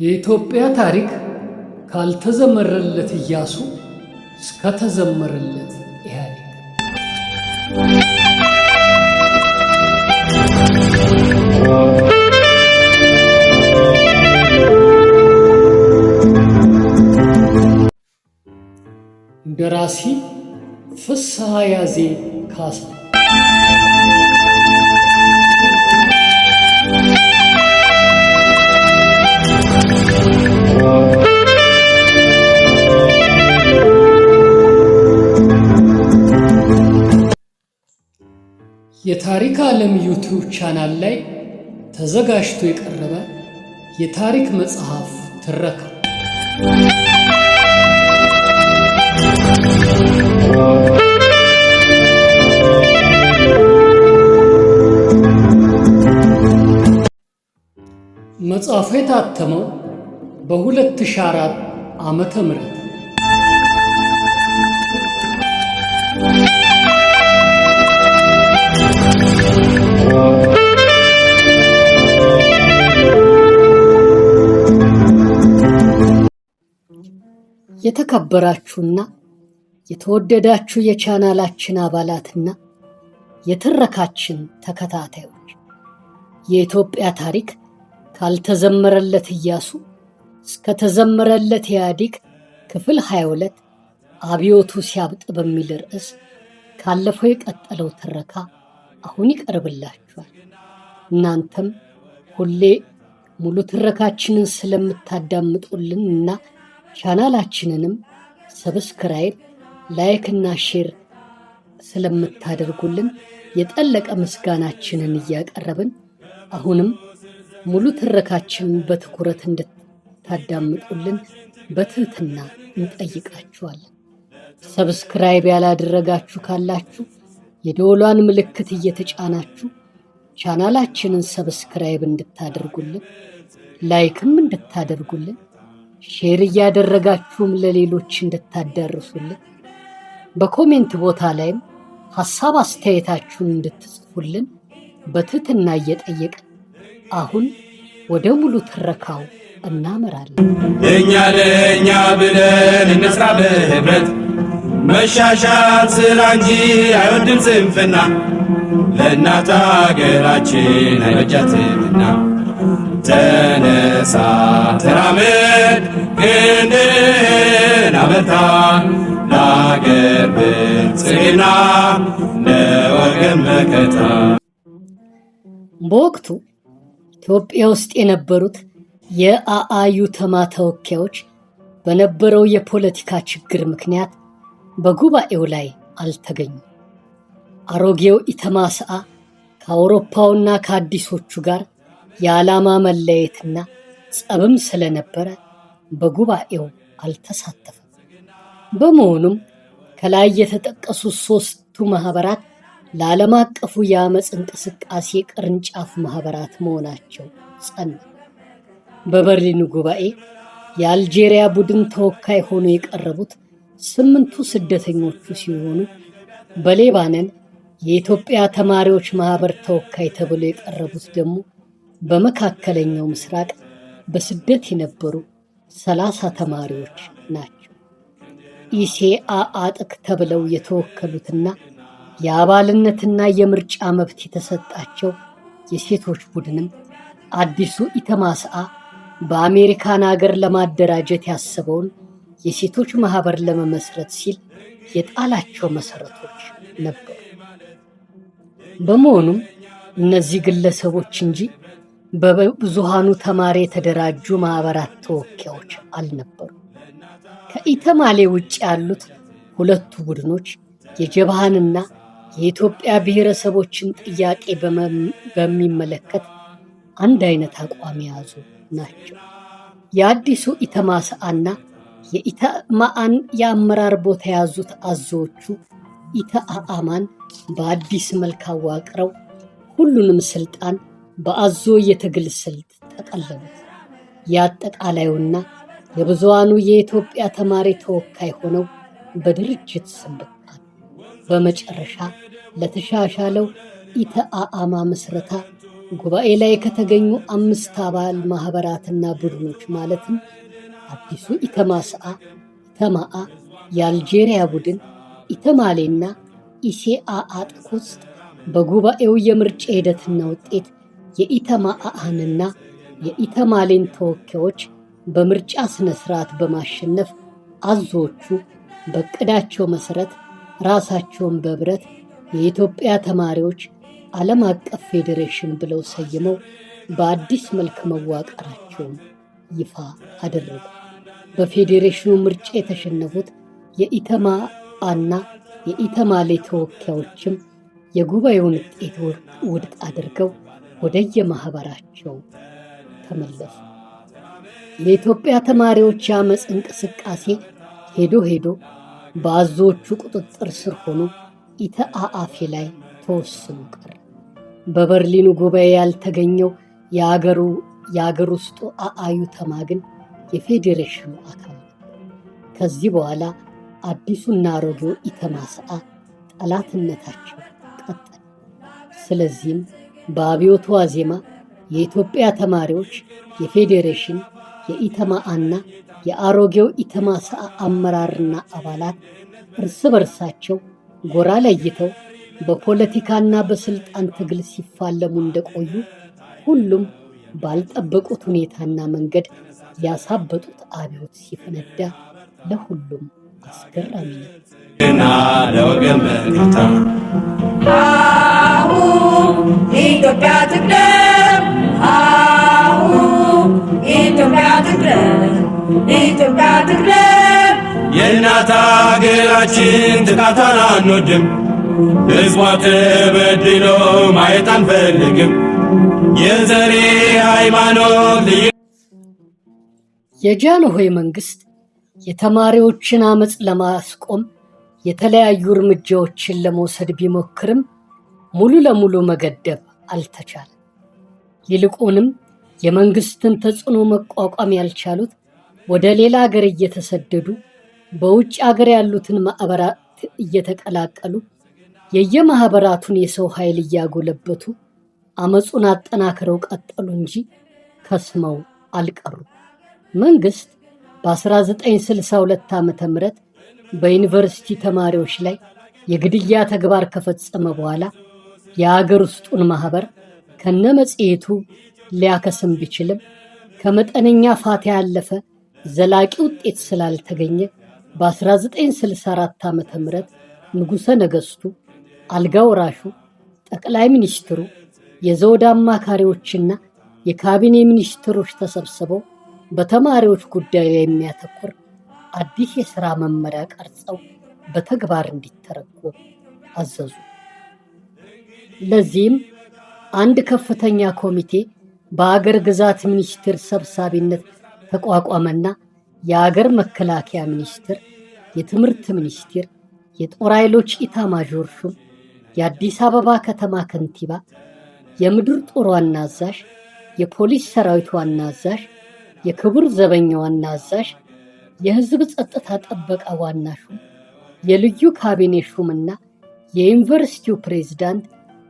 የኢትዮጵያ ታሪክ ካልተዘመረለት ኢያሱ እስከተዘመረለት ኢህአዴግ። ደራሲ ፍስሐ ያዜ ካሳ። የታሪክ ዓለም ዩቲዩብ ቻናል ላይ ተዘጋጅቶ የቀረበ የታሪክ መጽሐፍ ትረካ። መጽሐፉ የታተመው በ2004 ዓመተ ምህረት የተከበራችሁና የተወደዳችሁ የቻናላችን አባላትና የትረካችን ተከታታዮች የኢትዮጵያ ታሪክ ካልተዘመረለት ኢያሱ እስከተዘመረለት ኢህአዴግ ክፍል 22 አብዮቱ ሲያብጥ በሚል ርዕስ ካለፈው የቀጠለው ትረካ አሁን ይቀርብላችኋል። እናንተም ሁሌ ሙሉ ትረካችንን ስለምታዳምጡልን እና ቻናላችንንም ሰብስክራይብ፣ ላይክ እና ሼር ስለምታደርጉልን የጠለቀ ምስጋናችንን እያቀረብን አሁንም ሙሉ ትረካችንን በትኩረት እንድታዳምጡልን በትህትና እንጠይቃችኋለን። ሰብስክራይብ ያላደረጋችሁ ካላችሁ የደወሏን ምልክት እየተጫናችሁ ቻናላችንን ሰብስክራይብ እንድታደርጉልን፣ ላይክም እንድታደርጉልን፣ ሼር እያደረጋችሁም ለሌሎች እንድታዳርሱልን፣ በኮሜንት ቦታ ላይም ሐሳብ አስተያየታችሁን እንድትጽፉልን በትህትና እየጠየቅን አሁን ወደ ሙሉ ትረካው እናመራለን። ለእኛ ብለን እንስራ በህብረት፣ መሻሻል ስራ እንጂ አይወድም ስንፍና፣ ለእናት አገራችን አይበጃትምና። ተነሳ ተራመድ ክንድህን አበርታ፣ ለአገር ብልጽግና ለወገን መከታ። በወቅቱ ኢትዮጵያ ውስጥ የነበሩት የአአዩተማ ተወካዮች በነበረው የፖለቲካ ችግር ምክንያት በጉባኤው ላይ አልተገኙም። አሮጌው ኢተማስአ ከአውሮፓውና ከአዲሶቹ ጋር የዓላማ መለየትና ጸብም ስለነበረ በጉባኤው አልተሳተፈም። በመሆኑም ከላይ የተጠቀሱት ሦስቱ ማኅበራት ለዓለም አቀፉ የአመፅ እንቅስቃሴ ቅርንጫፍ ማኅበራት መሆናቸው ጸና። በበርሊኑ ጉባኤ የአልጄሪያ ቡድን ተወካይ ሆኖ የቀረቡት 8ቱ ስደተኞቹ ሲሆኑ በሌባነን የኢትዮጵያ ተማሪዎች ማኅበር ተወካይ ተብሎ የቀረቡት ደግሞ በመካከለኛው ምስራቅ በስደት የነበሩ 30 ተማሪዎች ናቸው። ኢሴአአጥቅ ተብለው የተወከሉትና የአባልነትና የምርጫ መብት የተሰጣቸው የሴቶች ቡድንም አዲሱ ኢተማስአ በአሜሪካን አገር ለማደራጀት ያሰበውን የሴቶች ማኅበር ለመመስረት ሲል የጣላቸው መሠረቶች ነበሩ። በመሆኑም እነዚህ ግለሰቦች እንጂ በብዙሃኑ ተማሪ የተደራጁ ማኅበራት ተወካዮች አልነበሩ። ከኢተማሌ ውጭ ያሉት ሁለቱ ቡድኖች የጀብሃንና የኢትዮጵያ ብሔረሰቦችን ጥያቄ በሚመለከት አንድ አይነት አቋም የያዙ ናቸው። የአዲሱ ኢተማስአና የኢተማአን የአመራር ቦታ የያዙት አዞዎቹ ኢተአአማን በአዲስ መልክ አዋቅረው ሁሉንም ስልጣን በአዞ የትግል ስልት ጠቀለሉት። የአጠቃላዩና የብዙሃኑ የኢትዮጵያ ተማሪ ተወካይ ሆነው በድርጅት ስም በመጨረሻ ለተሻሻለው ኢተአአማ ምስረታ ጉባኤ ላይ ከተገኙ 5 አባል ማህበራትና ቡድኖች ማለትም አዲሱ ኢተማአ፣ የአልጄሪያ ቡድን፣ ኢተማሌና ኢሴአአጥ ውስጥ በጉባኤው የምርጫ ሂደትና ውጤት የኢተማአንና የኢተማሌን ተወካዮች በምርጫ ስነ ስርዓት በማሸነፍ አዞዎቹ በእቅዳቸው መሰረት ራሳቸውን በህብረት የኢትዮጵያ ተማሪዎች ዓለም አቀፍ ፌዴሬሽን ብለው ሰይመው በአዲስ መልክ መዋቀራቸውን ይፋ አደረጉ። በፌዴሬሽኑ ምርጫ የተሸነፉት የኢተማአና የኢተማሌ ተወካዮችም የጉባኤውን ውጤት ውድቅ አድርገው ወደየማህበራቸው ተመለሱ። የኢትዮጵያ ተማሪዎች የአመፅ እንቅስቃሴ ሄዶ በአዞዎቹ ቁጥጥር ስር ሆኖ ኢተአአፌ ላይ ተወስኖ ቀረ። በበርሊኑ ጉባኤ ያልተገኘው የአገር ውስጡ አአዩተማ ግን የፌዴሬሽኑ አካል ነው። ከዚህ በኋላ አዲሱና አሮጌው ኢተማስአ ጠላትነታቸው ቀጠለ። ስለዚህም በአብዮቱ ዋዜማ የኢትዮጵያ ተማሪዎች የፌዴሬሽን የኢተማአና የአሮጌው ኢተማስአ አመራርና አባላት እርስ በርሳቸው ጎራ ለይተው በፖለቲካና በስልጣን ትግል ሲፋለሙ እንደቆዩ ሁሉም ባልጠበቁት ሁኔታና መንገድ ያሳበጡት አብዮት ሲፈነዳ ለሁሉም አስገራሚ ነው። ለወገን መከታ ኢትዮጵያ ትቅደም፣ ኢትዮጵያ ትቅደም፣ ኢትዮጵያ ትቅደም። የእናት አገራችን ጥቃቷን አንወድም፣ ሕዝቧ ተበድሎ ማየት አንፈልግም። የዘሬ ሃይማኖት ልዩ የጃንሆይ መንግስት የተማሪዎችን አመፅ ለማስቆም የተለያዩ እርምጃዎችን ለመውሰድ ቢሞክርም ሙሉ ለሙሉ መገደብ አልተቻለም። ይልቁንም የመንግስትን ተጽዕኖ መቋቋም ያልቻሉት ወደ ሌላ ሀገር እየተሰደዱ በውጭ ሀገር ያሉትን ማህበራት እየተቀላቀሉ የየማህበራቱን የሰው ኃይል እያጎለበቱ አመፁን አጠናክረው ቀጠሉ እንጂ ከስመው አልቀሩ። መንግስት በ1962 ዓ.ም በዩኒቨርሲቲ ተማሪዎች ላይ የግድያ ተግባር ከፈጸመ በኋላ የአገር ውስጡን ማህበር ከነመጽሔቱ ሊያከስም ቢችልም ከመጠነኛ ፋታ ያለፈ ዘላቂ ውጤት ስላልተገኘ በ1964 ዓ.ም ንጉሠ ነገሥቱ፣ አልጋ ወራሹ፣ ጠቅላይ ሚኒስትሩ፣ የዘውድ አማካሪዎችና የካቢኔ ሚኒስትሮች ተሰብስበው በተማሪዎች ጉዳይ ላይ የሚያተኩር አዲስ የሥራ መመሪያ ቀርጸው በተግባር እንዲተረጎም አዘዙ። ለዚህም አንድ ከፍተኛ ኮሚቴ በአገር ግዛት ሚኒስቴር ሰብሳቢነት ተቋቋመና የአገር መከላከያ ሚኒስቴር፣ የትምህርት ሚኒስቴር፣ የጦር ኃይሎች ኢታማዦር ሹም፣ የአዲስ አበባ ከተማ ከንቲባ፣ የምድር ጦር ዋና አዛዥ፣ የፖሊስ ሰራዊት ዋና አዛዥ፣ የክቡር ዘበኛ ዋና አዛዥ፣ የህዝብ ጸጥታ ጥበቃ ዋና ሹም፣ የልዩ ካቢኔ ሹምና የዩኒቨርሲቲው ፕሬዝዳንት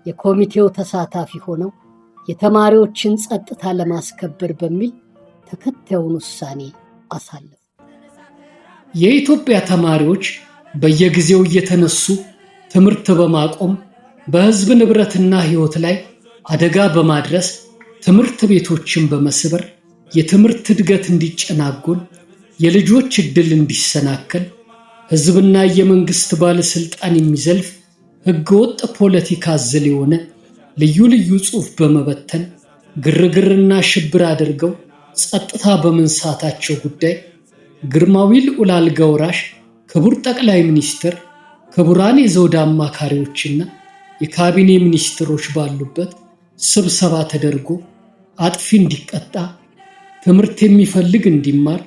የኮሚቴው ተሳታፊ ሆነው የተማሪዎችን ጸጥታ ለማስከበር በሚል ተከታዩን ውሳኔ አሳለፉ። የኢትዮጵያ ተማሪዎች በየጊዜው እየተነሱ ትምህርት በማቆም በህዝብ ንብረትና ህይወት ላይ አደጋ በማድረስ ትምህርት ቤቶችን በመስበር የትምህርት እድገት እንዲጨናጎል፣ የልጆች ዕድል እንዲሰናከል፣ ህዝብና የመንግስት ባለስልጣን የሚዘልፍ ህገወጥ ፖለቲካ አዘል የሆነ ልዩ ልዩ ጽሑፍ በመበተን ግርግርና ሽብር አድርገው ጸጥታ በመንሳታቸው ጉዳይ ግርማዊ ልዑል አልጋ ወራሽ ክቡር ጠቅላይ ሚኒስትር፣ ክቡራን የዘውድ አማካሪዎችና የካቢኔ ሚኒስትሮች ባሉበት ስብሰባ ተደርጎ አጥፊ እንዲቀጣ፣ ትምህርት የሚፈልግ እንዲማር፣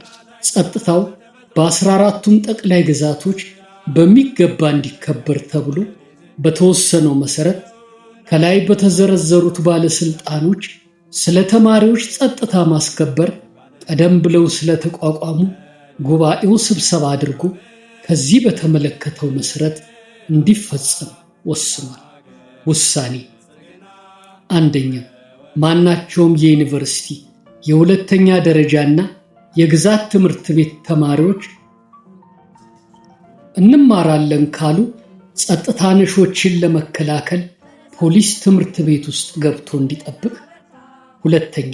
ጸጥታው በ14ቱም ጠቅላይ ግዛቶች በሚገባ እንዲከበር ተብሎ በተወሰነው መሰረት ከላይ በተዘረዘሩት ባለስልጣኖች ስለ ተማሪዎች ጸጥታ ማስከበር ቀደም ብለው ስለተቋቋሙ ጉባኤው ስብሰባ አድርጎ ከዚህ በተመለከተው መሰረት እንዲፈጸም ወስኗል። ውሳኔ አንደኛ፣ ማናቸውም የዩኒቨርሲቲ የሁለተኛ ደረጃና የግዛት ትምህርት ቤት ተማሪዎች እንማራለን ካሉ ጸጥታ ነሾችን ለመከላከል ፖሊስ ትምህርት ቤት ውስጥ ገብቶ እንዲጠብቅ። ሁለተኛ፣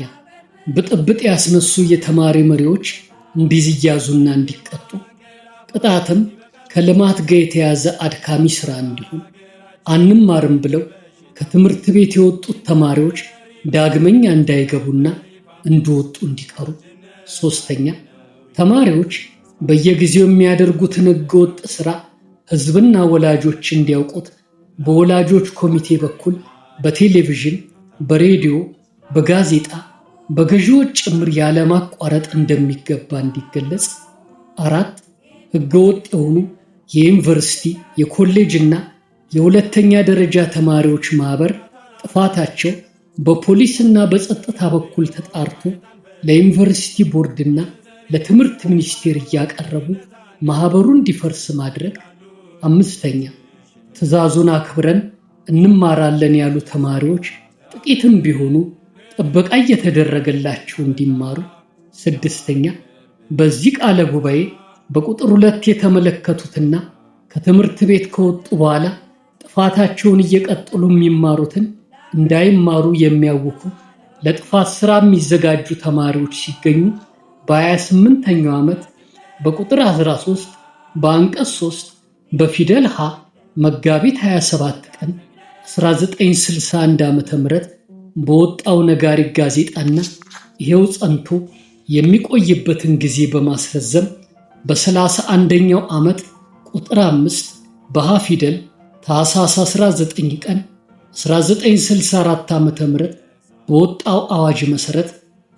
ብጥብጥ ያስነሱ የተማሪ መሪዎች እንዲያዙና እንዲቀጡ። ቅጣትም ከልማት ጋር የተያዘ አድካሚ ስራ እንዲሆን። አንማርም ብለው ከትምህርት ቤት የወጡት ተማሪዎች ዳግመኛ እንዳይገቡና እንደወጡ እንዲቀሩ። ሶስተኛ፣ ተማሪዎች በየጊዜው የሚያደርጉትን ህገወጥ ስራ ህዝብና ወላጆች እንዲያውቁት በወላጆች ኮሚቴ በኩል በቴሌቪዥን፣ በሬዲዮ፣ በጋዜጣ፣ በገዢዎች ጭምር ያለማቋረጥ እንደሚገባ እንዲገለጽ። አራት፣ ህገወጥ የሆኑ የዩኒቨርሲቲ የኮሌጅና የሁለተኛ ደረጃ ተማሪዎች ማህበር ጥፋታቸው በፖሊስና በጸጥታ በኩል ተጣርቶ ለዩኒቨርሲቲ ቦርድና ለትምህርት ሚኒስቴር እያቀረቡ ማህበሩ እንዲፈርስ ማድረግ። አምስተኛ፣ ትዕዛዙን አክብረን እንማራለን ያሉ ተማሪዎች ጥቂትም ቢሆኑ ጥበቃ እየተደረገላቸው እንዲማሩ። ስድስተኛ፣ በዚህ ቃለ ጉባኤ በቁጥር 2 የተመለከቱትና ከትምህርት ቤት ከወጡ በኋላ ጥፋታቸውን እየቀጠሉ የሚማሩትን እንዳይማሩ የሚያውኩ ለጥፋት ስራ የሚዘጋጁ ተማሪዎች ሲገኙ በ28ኛው ዓመት በቁጥር 13 በአንቀጽ 3 በፊደል ሀ መጋቢት 27 ቀን 1961 ዓ.ም በወጣው ነጋሪት ጋዜጣና ይሄው ጸንቶ የሚቆይበትን ጊዜ በማስረዘም በ31ኛው ዓመት ቁጥር 5 በሀ ፊደል ታኅሳስ 19 ቀን 1964 ዓ.ም በወጣው አዋጅ መሰረት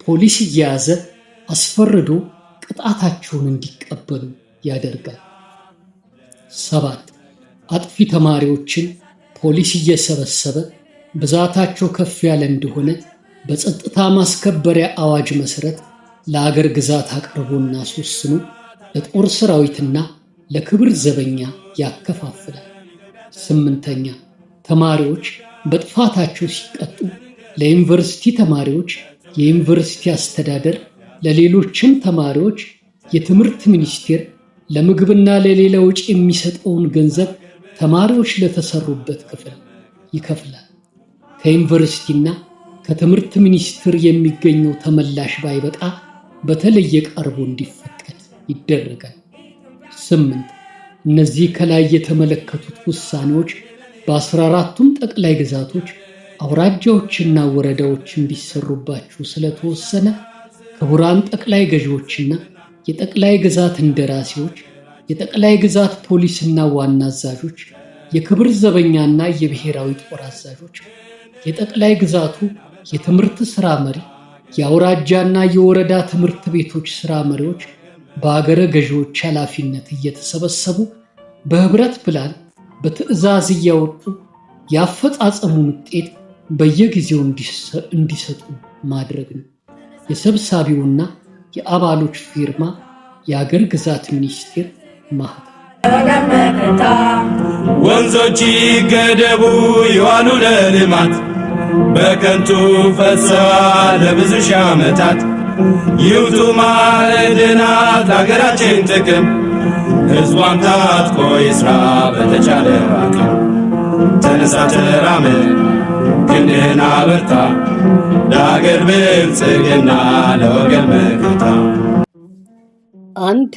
ፖሊስ እየያዘ አስፈርዶ ቅጣታቸውን እንዲቀበሉ ያደርጋል። 7. አጥፊ ተማሪዎችን ፖሊስ እየሰበሰበ ብዛታቸው ከፍ ያለ እንደሆነ በጸጥታ ማስከበሪያ አዋጅ መሰረት ለአገር ግዛት አቅርቦና አስወስኖ ለጦር ሰራዊትና ለክብር ዘበኛ ያከፋፍላል። 8ኛ ተማሪዎች በጥፋታቸው ሲቀጡ ለዩኒቨርሲቲ ተማሪዎች የዩኒቨርሲቲ አስተዳደር፣ ለሌሎችም ተማሪዎች የትምህርት ሚኒስቴር ለምግብና ለሌላ ወጪ የሚሰጠውን ገንዘብ ተማሪዎች ለተሰሩበት ክፍል ይከፍላል። ከዩኒቨርሲቲና ከትምህርት ሚኒስቴር የሚገኘው ተመላሽ ባይበቃ በተለየ ቀርቦ እንዲፈቀድ ይደረጋል። 8. እነዚህ ከላይ የተመለከቱት ውሳኔዎች በ14ቱም ጠቅላይ ግዛቶች አውራጃዎችና ወረዳዎች እንዲሰሩባቸው ስለተወሰነ ክቡራን ጠቅላይ ገዢዎችና የጠቅላይ ግዛት እንደራሴዎች፣ የጠቅላይ ግዛት ፖሊስና ዋና አዛዦች፣ የክብር ዘበኛና የብሔራዊ ጦር አዛዦች፣ የጠቅላይ ግዛቱ የትምህርት ሥራ መሪ፣ የአውራጃና የወረዳ ትምህርት ቤቶች ሥራ መሪዎች በአገረ ገዢዎች ኃላፊነት እየተሰበሰቡ በህብረት ፕላን በትዕዛዝ እያወጡ የአፈጻጸሙን ውጤት በየጊዜው እንዲሰጡ ማድረግ ነው። የሰብሳቢውና የአባሎች ፊርማ የአገር ግዛት ሚኒስቴር ማህተም። ወንዞች ይገደቡ ይዋሉ ለልማት በከንቱ ፈሰዋል ለብዙ ሺህ ዓመታት። ይውጡ ማዕድናት ለአገራችን ጥቅም ሕዝቧም ታጥቆ ይስራ በተቻለ አቅም። ተነሳ ተራመድ ክንድህን አበርታ ለአገር ብልጽግና ለወገን መከታ። 1.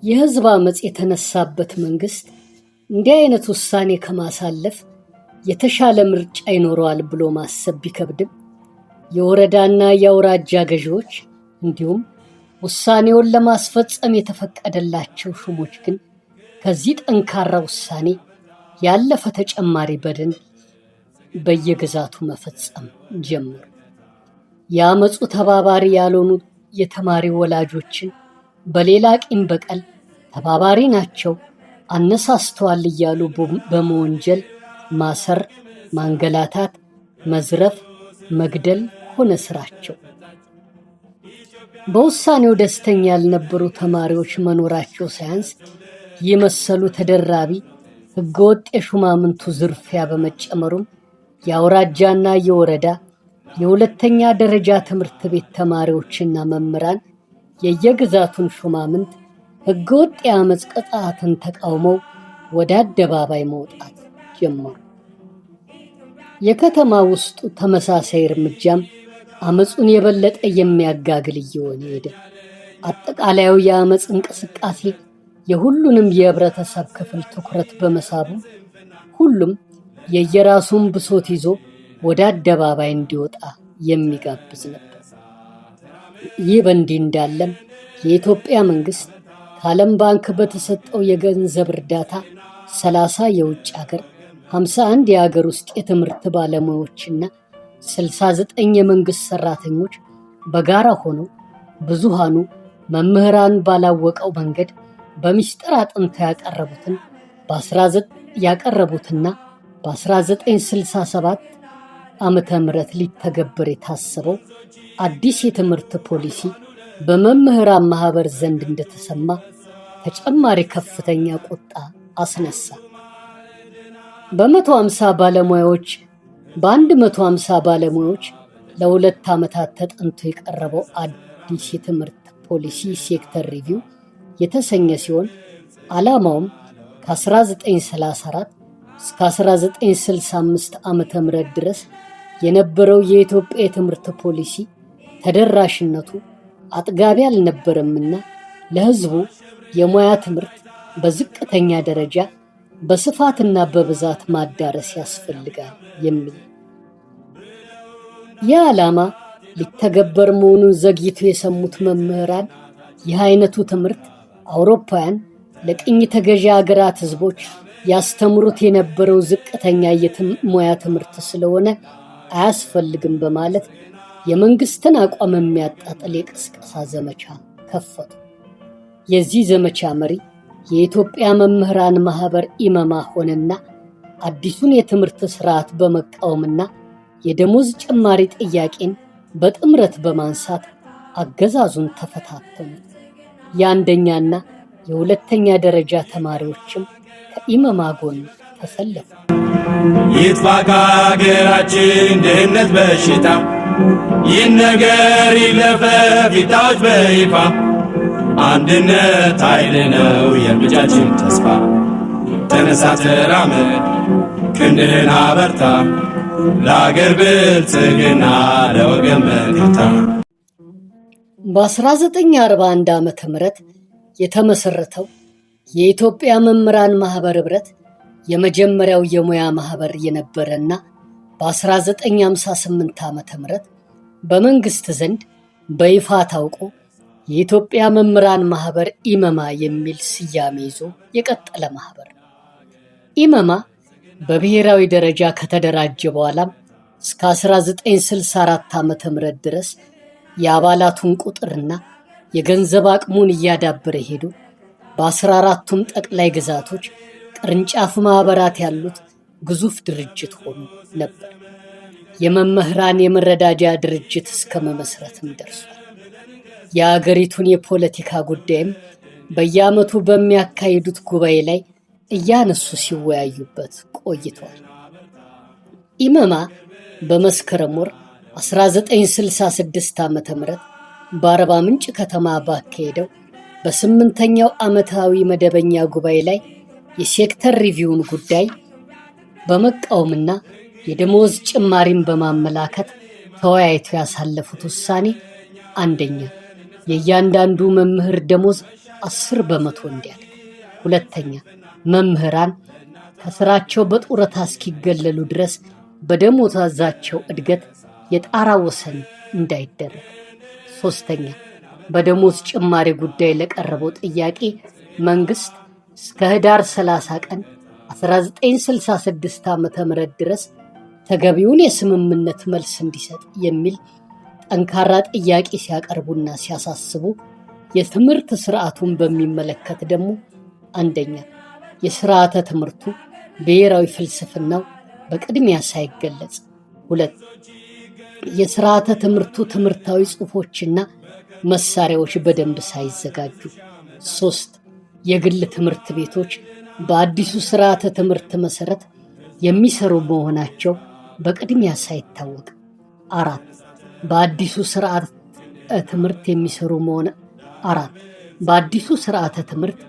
የህዝብ አመፅ የተነሳበት መንግስት እንዲህ አይነት ውሳኔ ከማሳለፍ የተሻለ ምርጫ ይኖረዋል ብሎ ማሰብ ቢከብድም የወረዳና የአውራጃ ገዢዎች እንዲሁም ውሳኔውን ለማስፈጸም የተፈቀደላቸው ሹሞች ግን ከዚህ ጠንካራ ውሳኔ ያለፈ ተጨማሪ በደል በየግዛቱ መፈጸም ጀመሩ። የአመፁ ተባባሪ ያልሆኑ የተማሪ ወላጆችን በሌላ ቂም በቀል ተባባሪ ናቸው፣ አነሳስተዋል እያሉ በመወንጀል ማሰር፣ ማንገላታት፣ መዝረፍ፣ መግደል ሆነ ስራቸው። በውሳኔው ደስተኛ ያልነበሩ ተማሪዎች መኖራቸው ሳያንስ የመሰሉ ተደራቢ ህገወጥ የሹማምንቱ ዝርፊያ በመጨመሩም የአውራጃና የወረዳ የሁለተኛ ደረጃ ትምህርት ቤት ተማሪዎችና መምህራን የየግዛቱን ሹማምንት ሕገወጥ የአመፅ ቅጣትን ተቃውመው ወደ አደባባይ መውጣት ጀመሩ። የከተማ ውስጡ ተመሳሳይ እርምጃም አመፁን የበለጠ የሚያጋግል እየሆነ ሄደ። አጠቃላዩ የአመፅ እንቅስቃሴ የሁሉንም የህብረተሰብ ክፍል ትኩረት በመሳቡ ሁሉም የየራሱን ብሶት ይዞ ወደ አደባባይ እንዲወጣ የሚጋብዝ ነበር። ይህ በእንዲህ እንዳለም የኢትዮጵያ መንግስት ከዓለም ባንክ በተሰጠው የገንዘብ እርዳታ 30 የውጭ ሀገር፣ 51 የሀገር ውስጥ የትምህርት ባለሙያዎችና 69 የመንግስት ሰራተኞች በጋራ ሆነው ብዙሃኑ መምህራን ባላወቀው መንገድ በሚስጥር አጥንተው ያቀረቡትና በ1967 ዓመተ ምህረት ሊተገበር የታሰበው አዲስ የትምህርት ፖሊሲ በመምህራን ማህበር ዘንድ እንደተሰማ ተጨማሪ ከፍተኛ ቁጣ አስነሳ። በ150 ባለሙያዎች ለ2 ዓመታት ተጠንቶ የቀረበው አዲስ የትምህርት ፖሊሲ ሴክተር ሪቪው የተሰኘ ሲሆን ዓላማውም ከ1934 እስከ 1965 ዓመተ ምህረት ድረስ የነበረው የኢትዮጵያ የትምህርት ፖሊሲ ተደራሽነቱ አጥጋቢ አልነበረምና ለህዝቡ የሙያ ትምህርት በዝቅተኛ ደረጃ በስፋትና በብዛት ማዳረስ ያስፈልጋል የሚል። ይህ ዓላማ ሊተገበር መሆኑን ዘግይቶ የሰሙት መምህራን ይህ አይነቱ ትምህርት አውሮፓውያን ለቅኝ ተገዢ ሀገራት ህዝቦች ያስተምሩት የነበረው ዝቅተኛ የሙያ ትምህርት ስለሆነ አያስፈልግም በማለት የመንግስትን አቋም የሚያጣጥል የቅስቀሳ ዘመቻ ከፈቱ። የዚህ ዘመቻ መሪ የኢትዮጵያ መምህራን ማህበር ኢመማ ሆነና አዲሱን የትምህርት ስርዓት በመቃወምና የደሞዝ ጭማሪ ጥያቄን በጥምረት በማንሳት አገዛዙን ተፈታተኑ። የአንደኛና የሁለተኛ ደረጃ ተማሪዎችም ከኢመማ ጎን ተሰለፉ። ይጥፋ ከሀገራችን ድህነት በሽታ፣ ይህ ነገር ይለፈፍ ይታወጅ በይፋ። አንድነት ኃይል ነው የልጃችን ተስፋ። ተነሳ ተራመድ ክንድህን አበርታ፣ ለአገር ብልጽግና ለወገን መከታ። በ1941 ዓመተ ምህረት የተመሰረተው የኢትዮጵያ መምህራን ማህበር ህብረት የመጀመሪያው የሙያ ማህበር የነበረና በ1958 ዓመተ ምህረት በመንግስት ዘንድ በይፋ ታውቆ የኢትዮጵያ መምህራን ማህበር ኢመማ የሚል ስያሜ ይዞ የቀጠለ ማህበር። ኢመማ በብሔራዊ ደረጃ ከተደራጀ በኋላም እስከ 1964 ዓመተ ምህረት ድረስ የአባላቱን ቁጥርና የገንዘብ አቅሙን እያዳበረ ሄዶ በ14ቱም ጠቅላይ ግዛቶች ቅርንጫፍ ማህበራት ያሉት ግዙፍ ድርጅት ሆኖ ነበር። የመምህራን የመረዳጃ ድርጅት እስከ መመስረትም ደርሷል። የአገሪቱን የፖለቲካ ጉዳይም በየዓመቱ በሚያካሂዱት ጉባኤ ላይ እያነሱ ሲወያዩበት ቆይተዋል። ኢመማ በመስከረም ወር 1966 ዓመተ ምህረት በአርባ ምንጭ ከተማ ባካሄደው በ8ኛው ዓመታዊ መደበኛ ጉባኤ ላይ የሴክተር ሪቪውን ጉዳይ በመቃወምና የደሞዝ ጭማሪን በማመላከት ተወያይቶ ያሳለፉት ውሳኔ አንደኛ የእያንዳንዱ መምህር ደሞዝ 10 በመቶ እንዲያድግ፣ ሁለተኛ መምህራን ከስራቸው በጡረታ እስኪገለሉ ድረስ በደሞዛቸው እድገት የጣራ ወሰን እንዳይደረግ፣ ሶስተኛ በደሞዝ ጭማሪ ጉዳይ ለቀረበው ጥያቄ መንግስት እስከ ህዳር 30 ቀን 1966 ዓመተ ምህረት ድረስ ተገቢውን የስምምነት መልስ እንዲሰጥ የሚል ጠንካራ ጥያቄ ሲያቀርቡና ሲያሳስቡ፣ የትምህርት ስርዓቱን በሚመለከት ደግሞ አንደኛ የስርዓተ ትምህርቱ ብሔራዊ ፍልስፍናው በቅድሚያ ሳይገለጽ፣ ሁለት የስርዓተ ትምህርቱ ትምህርታዊ ጽሑፎችና መሳሪያዎች በደንብ ሳይዘጋጁ፣ ሶስት የግል ትምህርት ቤቶች በአዲሱ ስርዓተ ትምህርት መሰረት የሚሰሩ መሆናቸው በቅድሚያ ሳይታወቅ፣ 4 በአዲሱ ስርዓተ ትምህርት የሚሰሩ መሆን 4 በአዲሱ ስርዓተ ትምህርት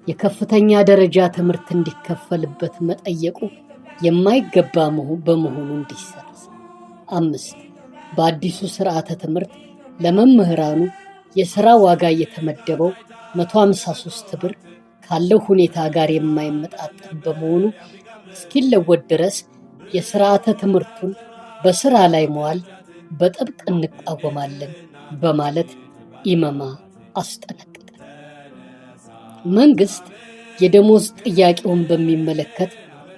የከፍተኛ ደረጃ ትምህርት እንዲከፈልበት መጠየቁ የማይገባ በመሆኑ እንዲሰረዝ። 5 በአዲሱ ስርዓተ ትምህርት ለመምህራኑ የሥራ ዋጋ የተመደበው 153 ብር ካለው ሁኔታ ጋር የማይመጣጠን በመሆኑ እስኪለወጥ ድረስ የስርዓተ ትምህርቱን በስራ ላይ መዋል በጥብቅ እንቃወማለን በማለት ኢመማ አስጠነቀቀ። መንግስት የደሞዝ ጥያቄውን በሚመለከት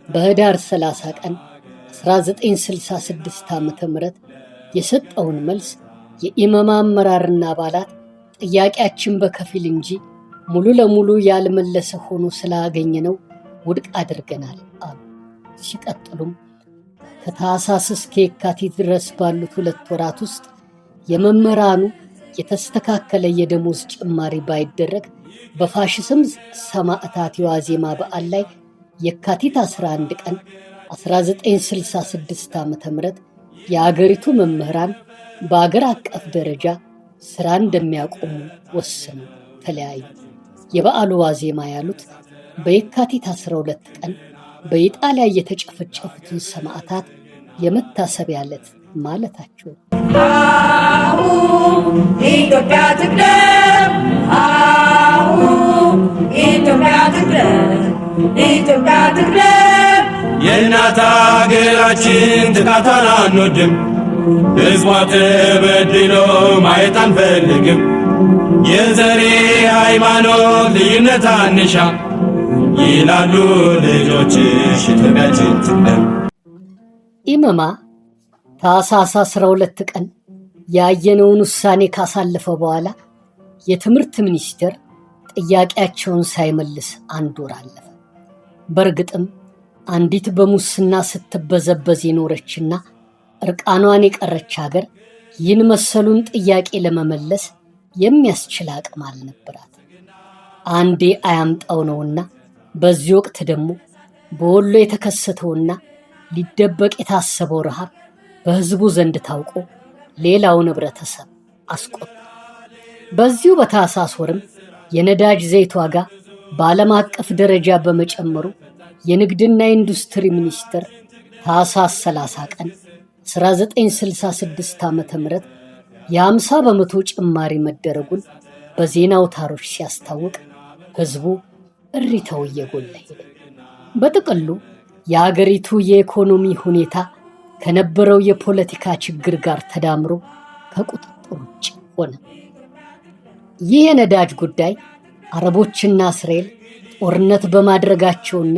በህዳር 30 ቀን 1966 ዓ.ም የሰጠውን መልስ የኢመማ አመራርና አባላት ጥያቄያችን በከፊል እንጂ ሙሉ ለሙሉ ያልመለሰ ሆኖ ስላገኘነው ውድቅ አድርገናል አሉ። ሲቀጥሉም ከታህሳስ እስከ የካቲት ድረስ ባሉት 2 ወራት ውስጥ የመምህራኑ የተስተካከለ የደሞዝ ጭማሪ ባይደረግ በፋሽስም ሰማዕታት የዋዜማ በዓል ላይ የካቲት 11 ቀን 1966 ዓ.ም የአገሪቱ መምህራን በአገር አቀፍ ደረጃ ስራ እንደሚያቆሙ ወስነው ተለያዩ። የበዓሉ ዋዜማ ያሉት በየካቲት 12 ቀን በኢጣሊያ የተጨፈጨፉትን ሰማዕታት የመታሰቢያ ዕለት ማለታቸው። ኢትዮጵያ ትቅደም፣ ኢትዮጵያ ትቅደም፣ ኢትዮጵያ ትቅደም። የእናት አገራችን ጥቃቷን አንወድም፣ ሕዝቧ ተበድሎ ማየት አንፈልግም። የዘሬ ሃይማኖት ልዩነት አንሻ ይላሉ ልጆችሽ ኢትዮጵያችን ትቅደም። ኢመማ ታኅሳስ 12 ቀን ያየነውን ውሳኔ ካሳለፈ በኋላ የትምህርት ሚኒስቴር ጥያቄያቸውን ሳይመልስ 1 ወር አለፈ። በእርግጥም አንዲት በሙስና ስትበዘበዝ የኖረችና እርቃኗን የቀረች ሀገር ይህን መሰሉን ጥያቄ ለመመለስ የሚያስችል አቅም አልነበራት። አንዴ አያምጣው ነውና በዚህ ወቅት ደግሞ በወሎ የተከሰተውና ሊደበቅ የታሰበው ረሃብ በህዝቡ ዘንድ ታውቆ ሌላውን ህብረተሰብ አስቆጣ። በዚሁ በታኅሳስ ወርም የነዳጅ ዘይት ዋጋ በዓለም አቀፍ ደረጃ በመጨመሩ የንግድና ኢንዱስትሪ ሚኒስቴር ታኅሳስ 30 ቀን 1966 ዓ.ም የ50 በመቶ ጭማሪ መደረጉን በዜና አውታሮች ሲያስታውቅ ህዝቡ እሪታው እየጎላ ሄደ። በጥቅሉ የአገሪቱ የኢኮኖሚ ሁኔታ ከነበረው የፖለቲካ ችግር ጋር ተዳምሮ ከቁጥጥር ውጭ ሆነ። ይህ የነዳጅ ጉዳይ አረቦችና እስራኤል ጦርነት በማድረጋቸውና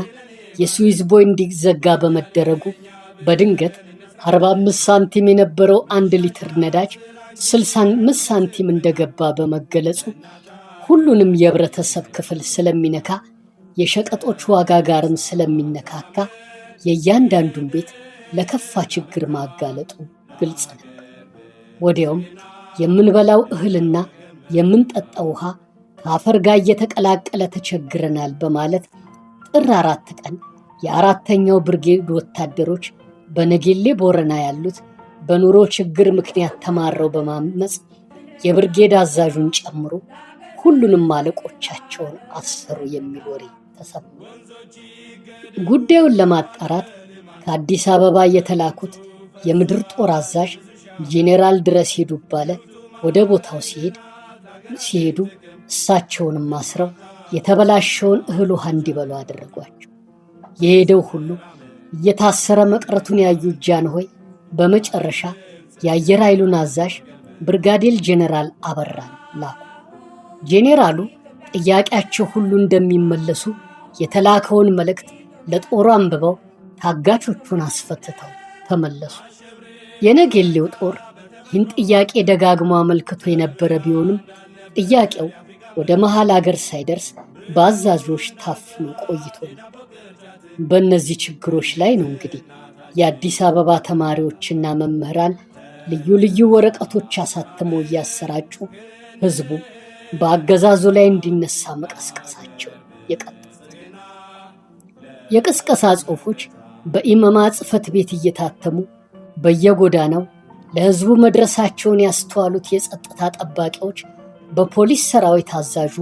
የስዊዝ ቦይ እንዲዘጋ በመደረጉ በድንገት 45 ሳንቲም የነበረው 1 ሊትር ነዳጅ 65 ሳንቲም እንደገባ በመገለጹ ሁሉንም የህብረተሰብ ክፍል ስለሚነካ የሸቀጦች ዋጋ ጋርም ስለሚነካካ የእያንዳንዱን ቤት ለከፋ ችግር ማጋለጡ ግልጽ ነበር። ወዲያውም የምንበላው እህልና የምንጠጣው ውሃ ከአፈር ጋር እየተቀላቀለ ተቸግረናል በማለት ጥር 4 ቀን የ4ኛው ብርጌድ ወታደሮች በነጌሌ ቦረና ያሉት በኑሮ ችግር ምክንያት ተማረው በማመጽ የብርጌድ አዛዡን ጨምሮ ሁሉንም አለቆቻቸውን አሰሩ የሚል ወሬ ተሰማ። ጉዳዩን ለማጣራት ከአዲስ አበባ የተላኩት የምድር ጦር አዛዥ ጄኔራል ድረስ ሄዱ ባለ ወደ ቦታው ሲሄዱ እሳቸውንም አስረው የተበላሸውን እህል ውሃ እንዲበሉ አደረጓቸው። የሄደው ሁሉ እየታሰረ መቅረቱን ያዩ ጃንሆይ በመጨረሻ የአየር ኃይሉን አዛዥ ብርጋዴር ጄኔራል አበራን ላኩ። ጄኔራሉ ጥያቄያቸው ሁሉ እንደሚመለሱ የተላከውን መልእክት ለጦሩ አንብበው ታጋቾቹን አስፈትተው ተመለሱ። የነጌሌው ጦር ይህን ጥያቄ ደጋግሞ አመልክቶ የነበረ ቢሆንም ጥያቄው ወደ መሃል አገር ሳይደርስ በአዛዦች ታፍኖ ቆይቶ ነበር። በእነዚህ ችግሮች ላይ ነው እንግዲህ የአዲስ አበባ ተማሪዎችና መምህራን ልዩ ልዩ ወረቀቶች አሳትመው እያሰራጩ ህዝቡ በአገዛዙ ላይ እንዲነሳ መቀስቀሳቸው የቀጠሉት። የቅስቀሳ ጽሑፎች በኢመማ ጽሕፈት ቤት እየታተሙ በየጎዳናው ለሕዝቡ መድረሳቸውን ያስተዋሉት የጸጥታ ጠባቂዎች በፖሊስ ሰራዊት አዛዡ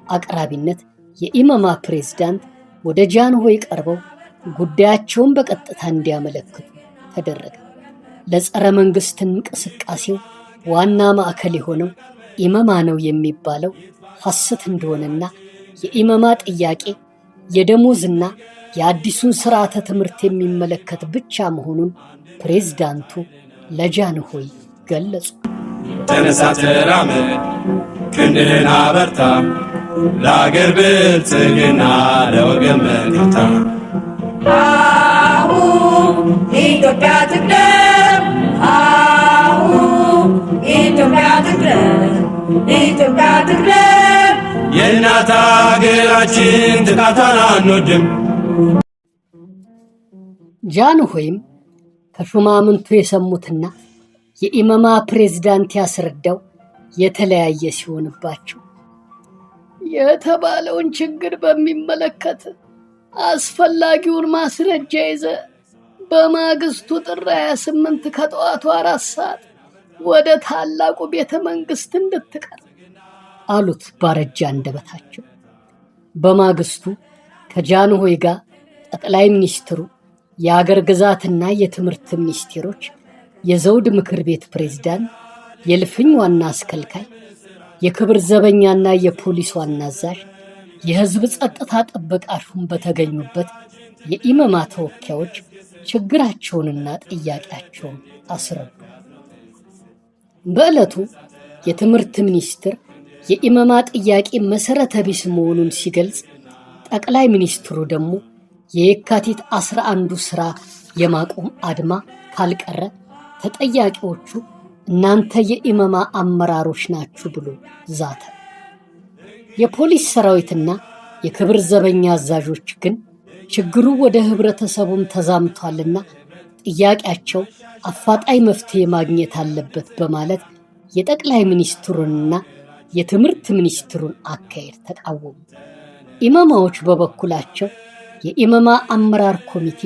አቅራቢነት የኢመማ ፕሬዝዳንት ወደ ጃንሆይ ቀርበው ጉዳያቸውን በቀጥታ እንዲያመለክቱ ተደረገ። ለጸረ መንግስት እንቅስቃሴው ዋና ማዕከል የሆነው ኢመማ ነው የሚባለው ሐሰት እንደሆነና የኢመማ ጥያቄ የደሞዝና የአዲሱን ስርዓተ ትምህርት የሚመለከት ብቻ መሆኑን ፕሬዝዳንቱ ለጃንሆይ ገለጹ። ተነሳ ተራመድ፣ ክንድህን አበርታ፣ ለአገር ብልጽግና ለወገን መከታ። አሁን ኢትዮጵያ ትቅደም፣ አሁን ኢትዮጵያ ትቅደም፣ ኢትዮጵያ ትቅደም። የእናት አገራችን ጥቃቷን አንወድም። ጃንሆይም ከሹማምንቱ የሰሙትና የኢመማ ፕሬዝዳንት ያስረዳው የተለያየ ሲሆንባቸው የተባለውን ችግር በሚመለከት አስፈላጊውን ማስረጃ ይዘ በማግስቱ ጥር 28 ከጠዋቱ 4 ሰዓት ወደ ታላቁ ቤተ መንግስት እንድትቀር አሉት ባረጃ አንደበታቸው። በማግስቱ ከጃንሆይ ጋር ጠቅላይ ሚኒስትሩ፣ የአገር ግዛትና የትምህርት ሚኒስቴሮች፣ የዘውድ ምክር ቤት ፕሬዝዳንት፣ የልፍኝ ዋና አስከልካይ፣ የክብር ዘበኛና የፖሊስ ዋና አዛዥ፣ የህዝብ ጸጥታ ጥበቃ ሹም በተገኙበት የኢመማ ተወካዮች ችግራቸውንና ጥያቄያቸውን አስረዱ። በዕለቱ የትምህርት ሚኒስትር የኢመማ ጥያቄ መሰረተ ቢስ መሆኑን ሲገልጽ፣ ጠቅላይ ሚኒስትሩ ደግሞ የየካቲት 11ዱ ስራ የማቆም አድማ ካልቀረ ተጠያቂዎቹ እናንተ የኢመማ አመራሮች ናችሁ ብሎ ዛተ። የፖሊስ ሰራዊትና የክብር ዘበኛ አዛዦች ግን ችግሩ ወደ ህብረተሰቡም ተዛምቷልና ጥያቄያቸው አፋጣኝ መፍትሄ ማግኘት አለበት በማለት የጠቅላይ ሚኒስትሩንና የትምህርት ሚኒስትሩን አካሄድ ተቃወሙ። ኢመማዎች በበኩላቸው የኢመማ አመራር ኮሚቴ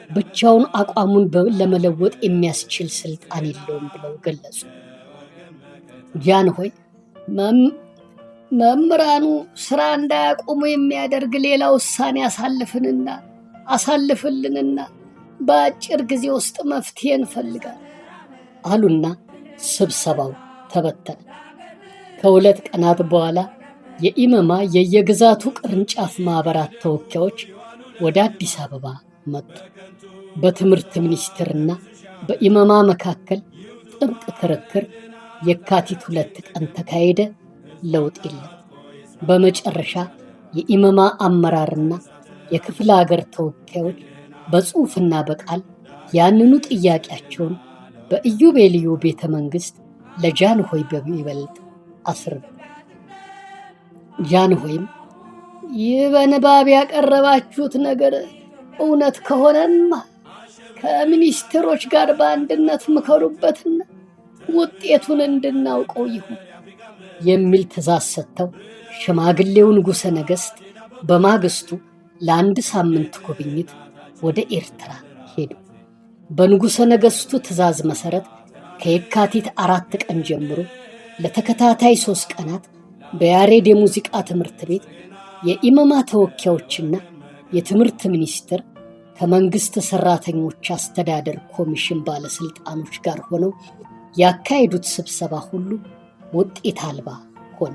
ብቻውን አቋሙን ለመለወጥ የሚያስችል ስልጣን የለውም ብለው ገለጹ። ጃንሆይ መምህራኑ ስራ እንዳያቆሙ የሚያደርግ ሌላ ውሳኔ አሳልፍልንና በአጭር ጊዜ ውስጥ መፍትሄ እንፈልጋለን አሉና ስብሰባው ተበተነ። ከሁለት ቀናት በኋላ የኢመማ የየግዛቱ ቅርንጫፍ ማህበራት ተወካዮች ወደ አዲስ አበባ መጡ። በትምህርት ሚኒስቴርና በኢመማ መካከል ጥብቅ ክርክር የካቲት 2 ቀን ተካሄደ። ለውጥ የለም። በመጨረሻ የኢመማ አመራርና የክፍለ ሀገር ተወካዮች በጽሑፍና በቃል ያንኑ ጥያቄያቸውን በኢዮቤልዩ ቤተ መንግስት ለጃንሆይ በሚበልጥ አስረዱ። ጃንሆይም ይህ በንባብ ያቀረባችሁት ነገር እውነት ከሆነማ ከሚኒስትሮች ጋር በአንድነት ምከሩበትና ውጤቱን እንድናውቀው ይሁን የሚል ትእዛዝ ሰጥተው ሽማግሌው ንጉሠ ነገሥት በማግስቱ ለአንድ ሳምንት ጉብኝት ወደ ኤርትራ ሄዱ። በንጉሠ ነገሥቱ ትእዛዝ መሠረት ከየካቲት 4 ቀን ጀምሮ ለተከታታይ 3 ቀናት በያሬድ የሙዚቃ ትምህርት ቤት የኢመማ ተወካዮችና የትምህርት ሚኒስትር ከመንግስት ሰራተኞች አስተዳደር ኮሚሽን ባለስልጣኖች ጋር ሆነው ያካሄዱት ስብሰባ ሁሉ ውጤት አልባ ሆነ።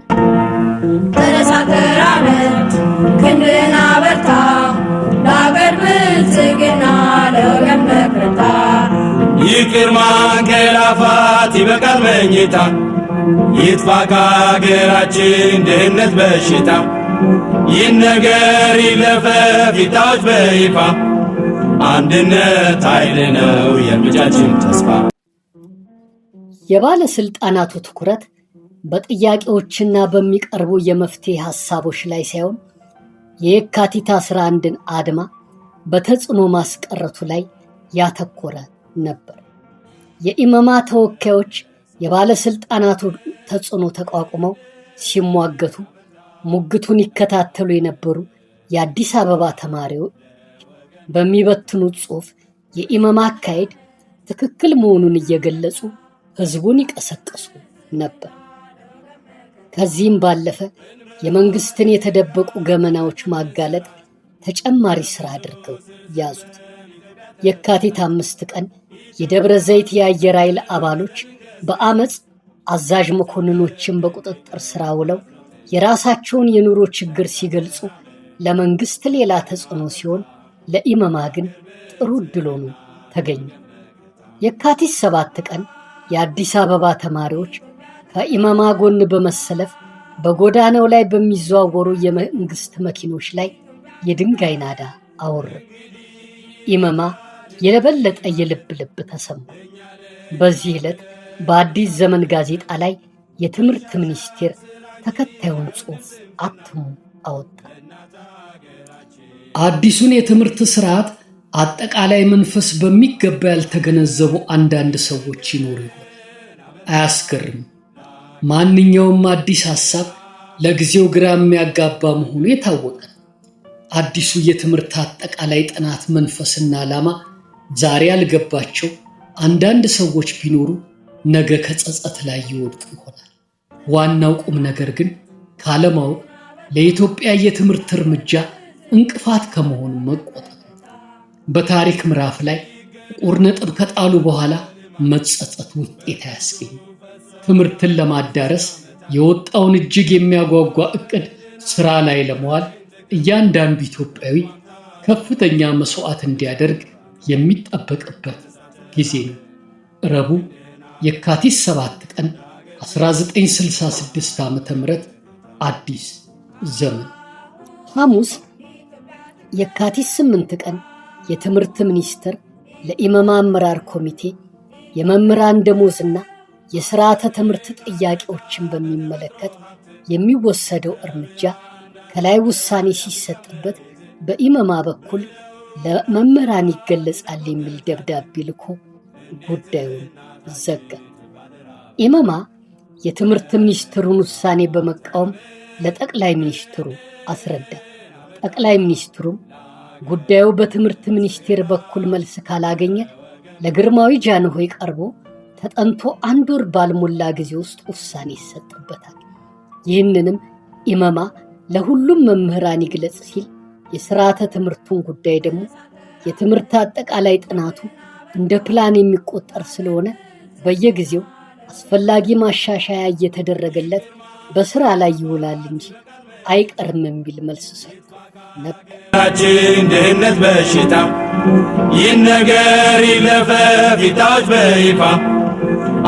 ተነሳ ተራመድ፣ ክንድህን አበርታ፣ ለአገር ብልጽግና ለወገን መከታ። ይቅር ማንቀላፋት ይበቃል መኝታ፣ ይጥፋ ከአገራችን ድህነት በሽታ። ይህ ነገር ይለፈፍ ይታወጅ በይፋ፣ አንድነት ኃይል ነው የልጃችን ተስፋ። የባለስልጣናቱ ትኩረት በጥያቄዎችና በሚቀርቡ የመፍትሄ ሐሳቦች ላይ ሳይሆን የየካቲት 11ን አድማ በተጽዕኖ ማስቀረቱ ላይ ያተኮረ ነበር። የኢመማ ተወካዮች የባለስልጣናቱ ተጽዕኖ ተቋቁመው ሲሟገቱ ሙግቱን ይከታተሉ የነበሩ የአዲስ አበባ ተማሪዎች በሚበትኑት ጽሑፍ የኢመማ አካሄድ ትክክል መሆኑን እየገለጹ ህዝቡን ይቀሰቅሱ ነበር። ከዚህም ባለፈ የመንግስትን የተደበቁ ገመናዎች ማጋለጥ ተጨማሪ ስራ አድርገው ያዙት። የካቲት 5 ቀን የደብረ ዘይት የአየር ኃይል አባሎች በአመፅ አዛዥ መኮንኖችን በቁጥጥር ስር ውለው የራሳቸውን የኑሮ ችግር ሲገልጹ ለመንግስት ሌላ ተጽዕኖ ሲሆን፣ ለኢመማ ግን ጥሩ ዕድል ሆኖ ተገኘ። የካቲት 7 ቀን የአዲስ አበባ ተማሪዎች ከኢመማ ጎን በመሰለፍ በጎዳናው ላይ በሚዘዋወሩ የመንግስት መኪኖች ላይ የድንጋይ ናዳ አወረዱ። ኢመማ የበለጠ የልብ ልብ ተሰማ። በዚህ ዕለት በአዲስ ዘመን ጋዜጣ ላይ የትምህርት ሚኒስቴር ተከታዩን ጽሑፍ አትሞ አወጣ። አዲሱን የትምህርት ስርዓት አጠቃላይ መንፈስ በሚገባ ያልተገነዘቡ አንዳንድ ሰዎች ይኖሩ ይሆናል። አያስገርም። ማንኛውም አዲስ ሐሳብ ለጊዜው ግራ የሚያጋባ መሆኑ የታወቀ ነው። አዲሱ የትምህርት አጠቃላይ ጥናት መንፈስና ዓላማ ዛሬ ያልገባቸው አንዳንድ ሰዎች ቢኖሩ ነገ ከጸጸት ላይ ይወድቁ ይሆናል። ዋናው ቁም ነገር ግን ካለማወቅ ለኢትዮጵያ የትምህርት እርምጃ እንቅፋት ከመሆኑ መቆጠብ። በታሪክ ምዕራፍ ላይ ጥቁር ነጥብ ከጣሉ በኋላ መጸጸት ውጤት አያስገኝም። ትምህርትን ለማዳረስ የወጣውን እጅግ የሚያጓጓ ዕቅድ ስራ ላይ ለመዋል እያንዳንዱ ኢትዮጵያዊ ከፍተኛ መስዋዕት እንዲያደርግ የሚጠበቅበት ጊዜ ነው። ረቡዕ የካቲት 7 ቀን 1966 ዓ.ም አዲስ ዘመን። ሐሙስ የካቲት 8 ቀን የትምህርት ሚኒስቴር ለኢመማ አመራር ኮሚቴ የመምህራን ደሞዝና የሥርዓተ ትምህርት ጥያቄዎችን በሚመለከት የሚወሰደው እርምጃ ከላይ ውሳኔ ሲሰጥበት በኢመማ በኩል ለመምህራን ይገለጻል የሚል ደብዳቤ ልኮ ጉዳዩን ዘጋ። ኢመማ የትምህርት ሚኒስትሩን ውሳኔ በመቃወም ለጠቅላይ ሚኒስትሩ አስረዳ። ጠቅላይ ሚኒስትሩም ጉዳዩ በትምህርት ሚኒስቴር በኩል መልስ ካላገኘ ለግርማዊ ጃንሆይ ቀርቦ ተጠንቶ 1 ወር ባልሞላ ጊዜ ውስጥ ውሳኔ ይሰጥበታል። ይህንንም ኢመማ ለሁሉም መምህራን ይግለጽ ሲል፣ የሥርዓተ ትምህርቱን ጉዳይ ደግሞ የትምህርት አጠቃላይ ጥናቱ እንደ ፕላን የሚቆጠር ስለሆነ በየጊዜው አስፈላጊ ማሻሻያ እየተደረገለት በስራ ላይ ይውላል እንጂ አይቀርም የሚል መልስ ሰጥቶ ነበር። ድህነት በሽታ ይህን ነገር ይለፈፍ ይታወጅ በይፋ።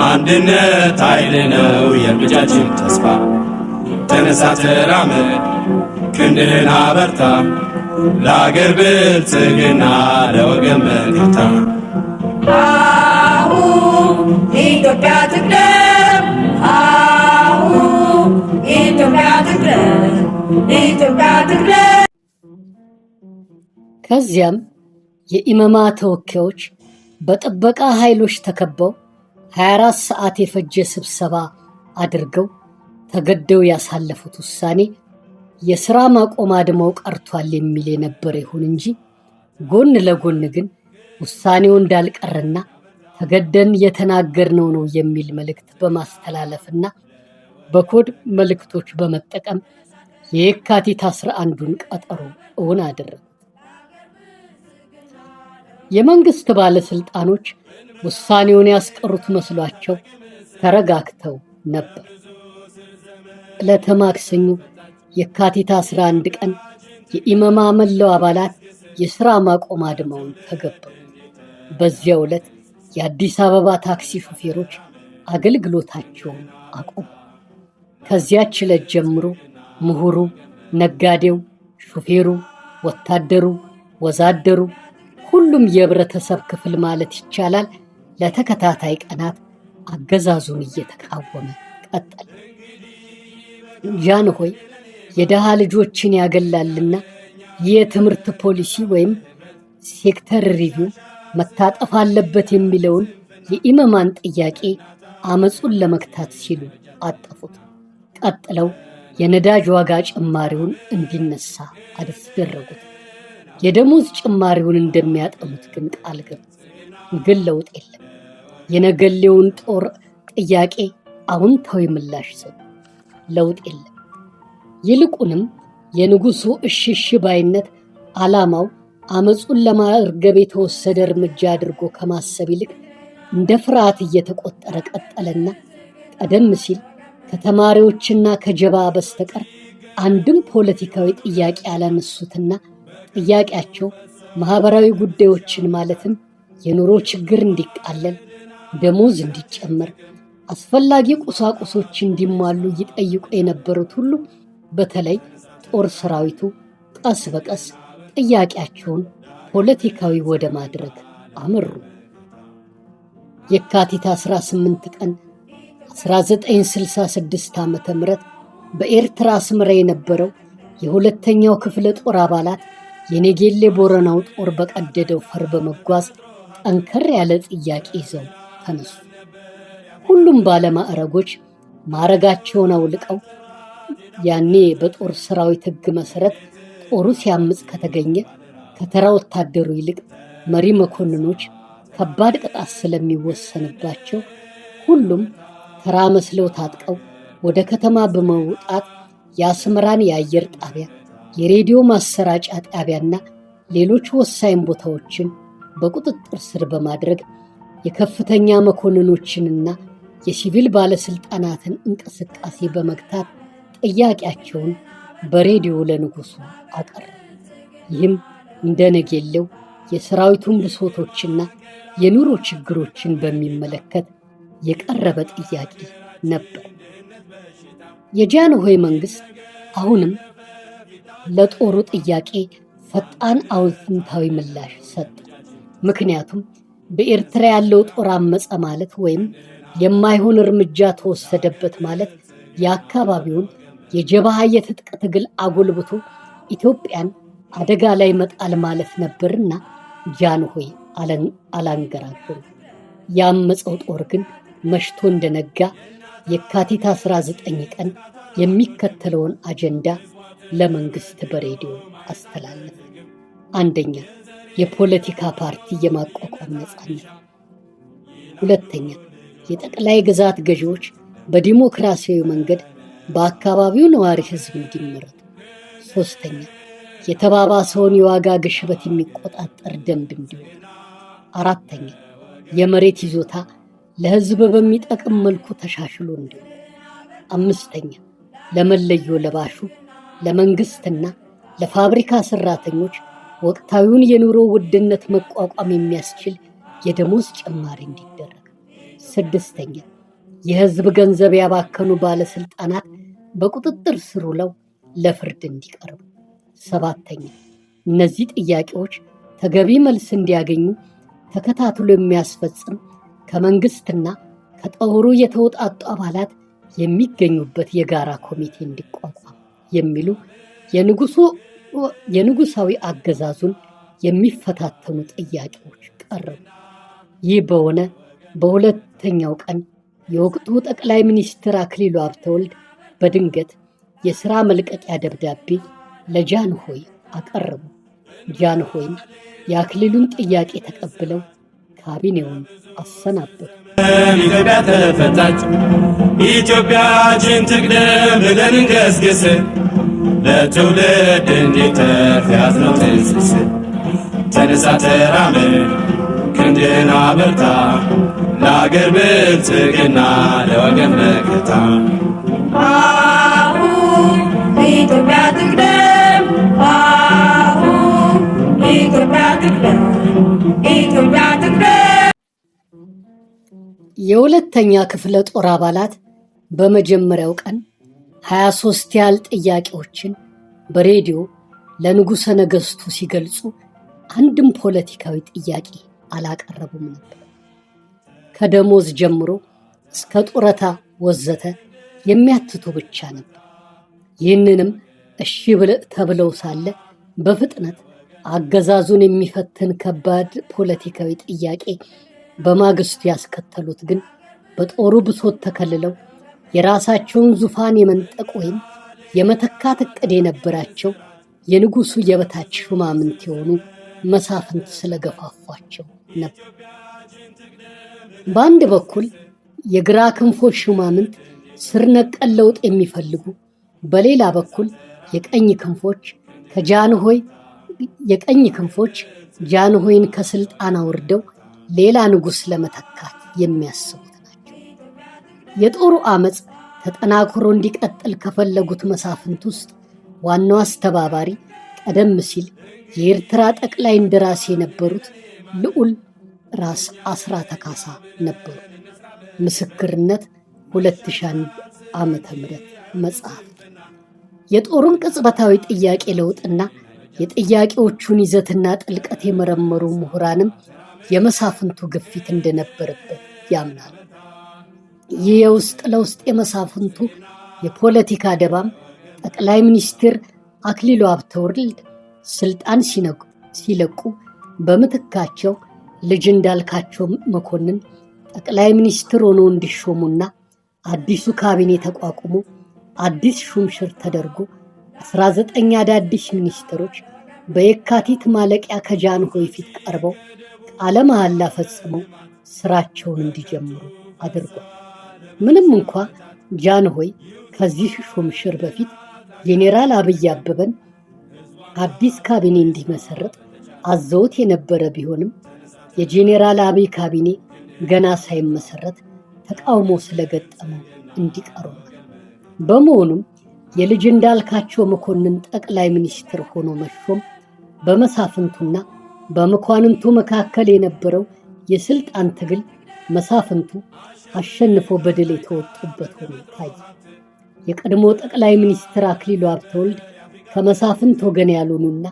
አንድነት ኃይል ነው የእርምጃችን ተስፋ። ተነሳ ተራመድ ክንድህን አበርታ፣ ለአገር ብልጽግና ለወገን መከታ። አሁን ኢትዮጵያ ትቅደም፣ አሁን ኢትዮጵያ ትቅደም፣ ኢትዮጵያ ትቅደም። ከዚያም የኢመማ ተወካዮች በጥበቃ ኃይሎች ተከበው 24 ሰዓት የፈጀ ስብሰባ አድርገው ተገደው ያሳለፉት ውሳኔ የሥራ ማቆም አድማው ቀርቷል የሚል የነበረ ይሁን እንጂ ጎን ለጎን ግን ውሳኔው እንዳልቀረና ተገደን የተናገርነው ነው የሚል መልእክት በማስተላለፍና በኮድ መልእክቶች በመጠቀም የካቲት 11ን ቀጠሮ እውን አደረጉ። የመንግስት ባለስልጣኖች ውሳኔውን ያስቀሩት መስሏቸው ተረጋግተው ነበር። ዕለተ ማክሰኞ የካቲት 11 ቀን የኢመማ መላው አባላት የሥራ ማቆም አድማውን ተገበሩ። በዚያው ዕለት የአዲስ አበባ ታክሲ ሹፌሮች አገልግሎታቸውን አቆሙ። ከዚያች ዕለት ጀምሮ ምሁሩ፣ ነጋዴው፣ ሹፌሩ፣ ወታደሩ፣ ወዛደሩ ሁሉም የህብረተሰብ ክፍል ማለት ይቻላል ለተከታታይ ቀናት አገዛዙን እየተቃወመ ቀጠለ። ጃንሆይ የደሃ ልጆችን ያገላልና የትምህርት ፖሊሲ ወይም ሴክተር ሪቪው መታጠፍ አለበት የሚለውን የኢመማን ጥያቄ አመጹን ለመክታት ሲሉ አጠፉት። ቀጥለው የነዳጅ ዋጋ ጭማሪውን እንዲነሳ አስደረጉት። የደሞዝ ጭማሪውን እንደሚያጠሙት ግን ቃል ገቡ። ግን ለውጥ የለም። የነገሌውን ጦር ጥያቄ አዎንታዊ ምላሽ ሰጡ። ለውጥ የለም። ይልቁንም የንጉሱ እሽሽ ባይነት ዓላማው አመፁን ለማርገብ የተወሰደ እርምጃ አድርጎ ከማሰብ ይልቅ እንደ ፍርሃት እየተቆጠረ ቀጠለና ቀደም ሲል ከተማሪዎችና ከጀባ በስተቀር አንድም ፖለቲካዊ ጥያቄ ያላነሱትና ጥያቄያቸው ማህበራዊ ጉዳዮችን ማለትም የኑሮ ችግር እንዲቃለል፣ ደሞዝ እንዲጨመር፣ አስፈላጊ ቁሳቁሶች እንዲሟሉ ይጠይቁ የነበሩት ሁሉ በተለይ ጦር ሰራዊቱ ቀስ በቀስ ጥያቄያቸውን ፖለቲካዊ ወደ ማድረግ አመሩ። የካቲት 18 ቀን 1966 ዓ.ም በኤርትራ አስመራ የነበረው የሁለተኛው ክፍለ ጦር አባላት የኔጌሌ ቦረናው ጦር በቀደደው ፈር በመጓዝ ጠንከር ያለ ጥያቄ ይዘው ተነሱ። ሁሉም ባለማዕረጎች ማዕረጋቸውን አውልቀው ያኔ በጦር ሰራዊት ሕግ መሰረት ጦሩ ሲያምፅ ከተገኘ ከተራ ወታደሩ ይልቅ መሪ መኮንኖች ከባድ ቅጣት ስለሚወሰንባቸው ሁሉም ተራ መስለው ታጥቀው ወደ ከተማ በመውጣት የአስመራን የአየር ጣቢያ፣ የሬዲዮ ማሰራጫ ጣቢያና ሌሎች ወሳኝ ቦታዎችን በቁጥጥር ስር በማድረግ የከፍተኛ መኮንኖችንና የሲቪል ባለስልጣናትን እንቅስቃሴ በመግታት ጥያቄያቸውን በሬዲዮ ለንጉሱ አቀረቡ። ይህም እንደ ነጌሌው የሰራዊቱን ብሶቶችና የኑሮ ችግሮችን በሚመለከት የቀረበ ጥያቄ ነበር። የጃንሆይ መንግስት አሁንም ለጦሩ ጥያቄ ፈጣን አዎንታዊ ምላሽ ሰጠ። ምክንያቱም በኤርትራ ያለው ጦር አመፀ ማለት ወይም የማይሆን እርምጃ ተወሰደበት ማለት የአካባቢውን የጀብሃ የትጥቅ ትግል አጎልብቶ ኢትዮጵያን አደጋ ላይ መጣል ማለት ነበርና ጃንሆይ አላንገራገሩ። ያመፀው ጦር ግን መሽቶ እንደነጋ የካቲት 19 ቀን የሚከተለውን አጀንዳ ለመንግስት በሬዲዮ አስተላለፈ። አንደኛ፣ የፖለቲካ ፓርቲ የማቋቋም ነፃነት። ሁለተኛ፣ የጠቅላይ ግዛት ገዢዎች በዲሞክራሲያዊ መንገድ በአካባቢው ነዋሪ ህዝብ እንዲመረጡ። ሶስተኛ፣ የተባባሰውን የዋጋ ግሽበት የሚቆጣጠር ደንብ እንዲወጣ። አራተኛ፣ የመሬት ይዞታ ለህዝብ በሚጠቅም መልኩ ተሻሽሎ እንዲወጣ። አምስተኛ፣ ለመለዮ ለባሹ ለመንግስትና ለፋብሪካ ሰራተኞች ወቅታዊውን የኑሮ ውድነት መቋቋም የሚያስችል የደሞዝ ጭማሪ እንዲደረግ። ስድስተኛ፣ የህዝብ ገንዘብ ያባከኑ ባለስልጣናት በቁጥጥር ስር ውለው ለፍርድ እንዲቀርቡ። ሰባተኛ፣ እነዚህ ጥያቄዎች ተገቢ መልስ እንዲያገኙ ተከታትሎ የሚያስፈጽም ከመንግስትና ከጦሩ የተውጣጡ አባላት የሚገኙበት የጋራ ኮሚቴ እንዲቋቋም የሚሉ የንጉሳዊ አገዛዙን የሚፈታተኑ ጥያቄዎች ቀረቡ። ይህ በሆነ በሁለተኛው ቀን የወቅቱ ጠቅላይ ሚኒስትር አክሊሉ ሀብተወልድ በድንገት የሥራ መልቀቂያ ደብዳቤ ለጃንሆይ አቀረቡ። ጃንሆይም የአክሊሉን ጥያቄ ተቀብለው ካቢኔውን አሰናበቱ። ኢትዮጵያ ተፈታች፣ ኢትዮጵያችን ትቅደም ብለን እንገስግስ፣ ለትውልድ እንዲተርፍ ያዝነው ትንስስ። ተነሳ ተራመድ ክንድህን አበርታ፣ ለአገር ብልጽግና ለወገን መከታ። አሁን ኢትዮጵያ ትቅደም፣ አሁን ኢትዮጵያ ትቅደም፣ ኢትዮጵያ ትቅደም። የሁለተኛ ክፍለ ጦር አባላት በመጀመሪያው ቀን 23 ያህል ጥያቄዎችን በሬዲዮ ለንጉሠ ነገሥቱ ሲገልጹ አንድም ፖለቲካዊ ጥያቄ አላቀረቡም ነበር። ከደሞዝ ጀምሮ እስከ ጡረታ ወዘተ የሚያትቱ ብቻ ነበር። ይህንንም እሺ ተብለው ሳለ በፍጥነት አገዛዙን የሚፈትን ከባድ ፖለቲካዊ ጥያቄ በማግስቱ ያስከተሉት ግን በጦሩ ብሶት ተከልለው የራሳቸውን ዙፋን የመንጠቅ ወይም የመተካት ዕቅድ የነበራቸው የንጉሱ የበታች ሹማምንት የሆኑ መሳፍንት ስለገፋፏቸው ነበር። በአንድ በኩል የግራ ክንፎች ሹማምንት ስር ነቀል ለውጥ የሚፈልጉ፣ በሌላ በኩል የቀኝ ክንፎች ጃንሆይን ከስልጣን አውርደው ሌላ ንጉሥ ለመተካት የሚያስቡት ናቸው። የጦሩ አመፅ ተጠናክሮ እንዲቀጥል ከፈለጉት መሳፍንት ውስጥ ዋናው አስተባባሪ ቀደም ሲል የኤርትራ ጠቅላይ እንደራሴ የነበሩት ልዑል ራስ አስራተ ካሳ ነበሩ። ምስክርነት 2001 ዓመተ ምህረት መጽሐፍ። የጦሩን ቅጽበታዊ ጥያቄ ለውጥና የጥያቄዎቹን ይዘትና ጥልቀት የመረመሩ ምሁራንም የመሳፍንቱ ግፊት እንደነበረበት ያምናሉ። ይህ የውስጥ ለውስጥ የመሳፍንቱ የፖለቲካ ደባም ጠቅላይ ሚኒስትር አክሊሉ ሀብተወልድ ስልጣን ሲለቁ በምትካቸው ልጅ እንዳልካቸው መኮንን ጠቅላይ ሚኒስትር ሆነው እንዲሾሙና አዲሱ ካቢኔ ተቋቁሞ አዲስ ሹምሽር ተደርጎ 19 አዳዲስ ሚኒስትሮች በየካቲት ማለቂያ ከጃንሆይ ፊት ቀርበው ቃለ መሐላ ፈጽመው ስራቸውን እንዲጀምሩ አድርጓል። ምንም እንኳ ጃንሆይ ከዚህ ሹምሽር በፊት ጄኔራል አብይ አበበን አዲስ ካቢኔ እንዲመሰረት አዘውት የነበረ ቢሆንም የጄኔራል አብይ ካቢኔ ገና ሳይመሰረት ተቃውሞ ስለገጠመው እንዲቀሩ ነው። በመሆኑም የልጅ እንዳልካቸው መኮንን ጠቅላይ ሚኒስትር ሆኖ መሾም በመሳፍንቱና በመኳንንቱ መካከል የነበረው የስልጣን ትግል መሳፍንቱ አሸንፎ በድል የተወጡበት ሆኖ ታየ። የቀድሞ ጠቅላይ ሚኒስትር አክሊሉ ሀብተወልድ ከመሳፍንት ወገን ያልሆኑና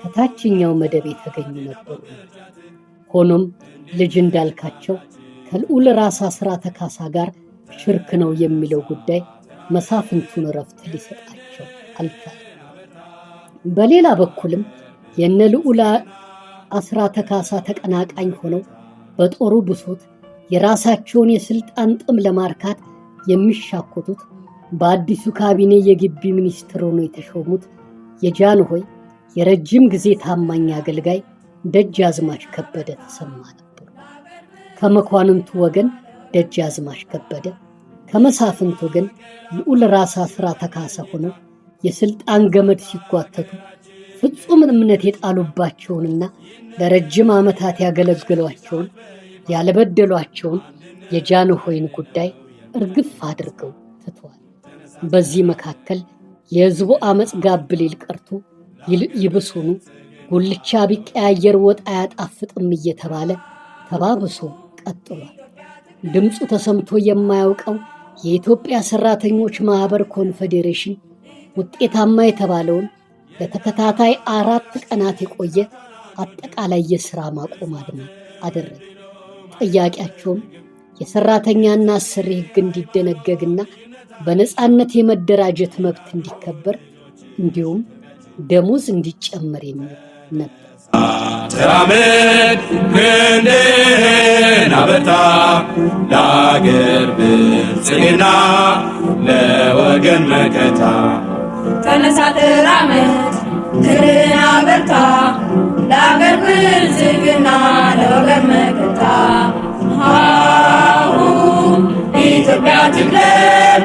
ከታችኛው መደብ የተገኙ ነበሩ። ሆኖም ልጅ እንዳልካቸው ከልዑል ራስ አስራተ ካሳ ጋር ሽርክ ነው የሚለው ጉዳይ መሳፍንቱን እረፍት ሊሰጣቸው አልቻለም። በሌላ በኩልም የነ ልዑል አስራተ ካሳ ተቀናቃኝ ሆነው በጦሩ ብሶት የራሳቸውን የስልጣን ጥም ለማርካት የሚሻኮቱት በአዲሱ ካቢኔ የግቢ ሚኒስትር ሆነው የተሾሙት የጃንሆይ የረጅም ጊዜ ታማኝ አገልጋይ ደጃዝማች ከበደ ተሰማ ነበሩ። ከመኳንንቱ ወገን ደጃዝማች ከበደ፣ ከመሳፍንት ወገን ልዑል ራስ አስራተ ካሳ ሆነው የስልጣን ገመድ ሲጓተቱ ፍጹም እምነት የጣሉባቸውንና ለረጅም ዓመታት ያገለገሏቸውን ያልበደሏቸውን የጃንሆይን ጉዳይ እርግፍ አድርገው ትተዋል። በዚህ መካከል የህዝቡ አመፅ ጋብ ሊል ቀርቶ ይብሱኑ ጉልቻ ቢቀያየር ወጥ አያጣፍጥም እየተባለ ተባብሶ ቀጥሏል። ድምፁ ተሰምቶ የማያውቀው የኢትዮጵያ ሰራተኞች ማህበር ኮንፌዴሬሽን ውጤታማ የተባለውን ለተከታታይ 4 ቀናት የቆየ አጠቃላይ የሥራ ማቆም አድማ አደረገ። ጥያቄያቸውም የሰራተኛና አሰሪ ህግ እንዲደነገግና በነፃነት የመደራጀት መብት እንዲከበር እንዲሁም ደሞዝ እንዲጨመር የሚል ነበር። ተራመድ ክንድህን አበርታ፣ ለአገር ብልጽግና ለወገን መከታ። ተነሳ ተራመድ ክንድህን አበርታ፣ ለአገር ብልጽግና ለወገን መከታ። ኢትዮጵያ ትቅደም፣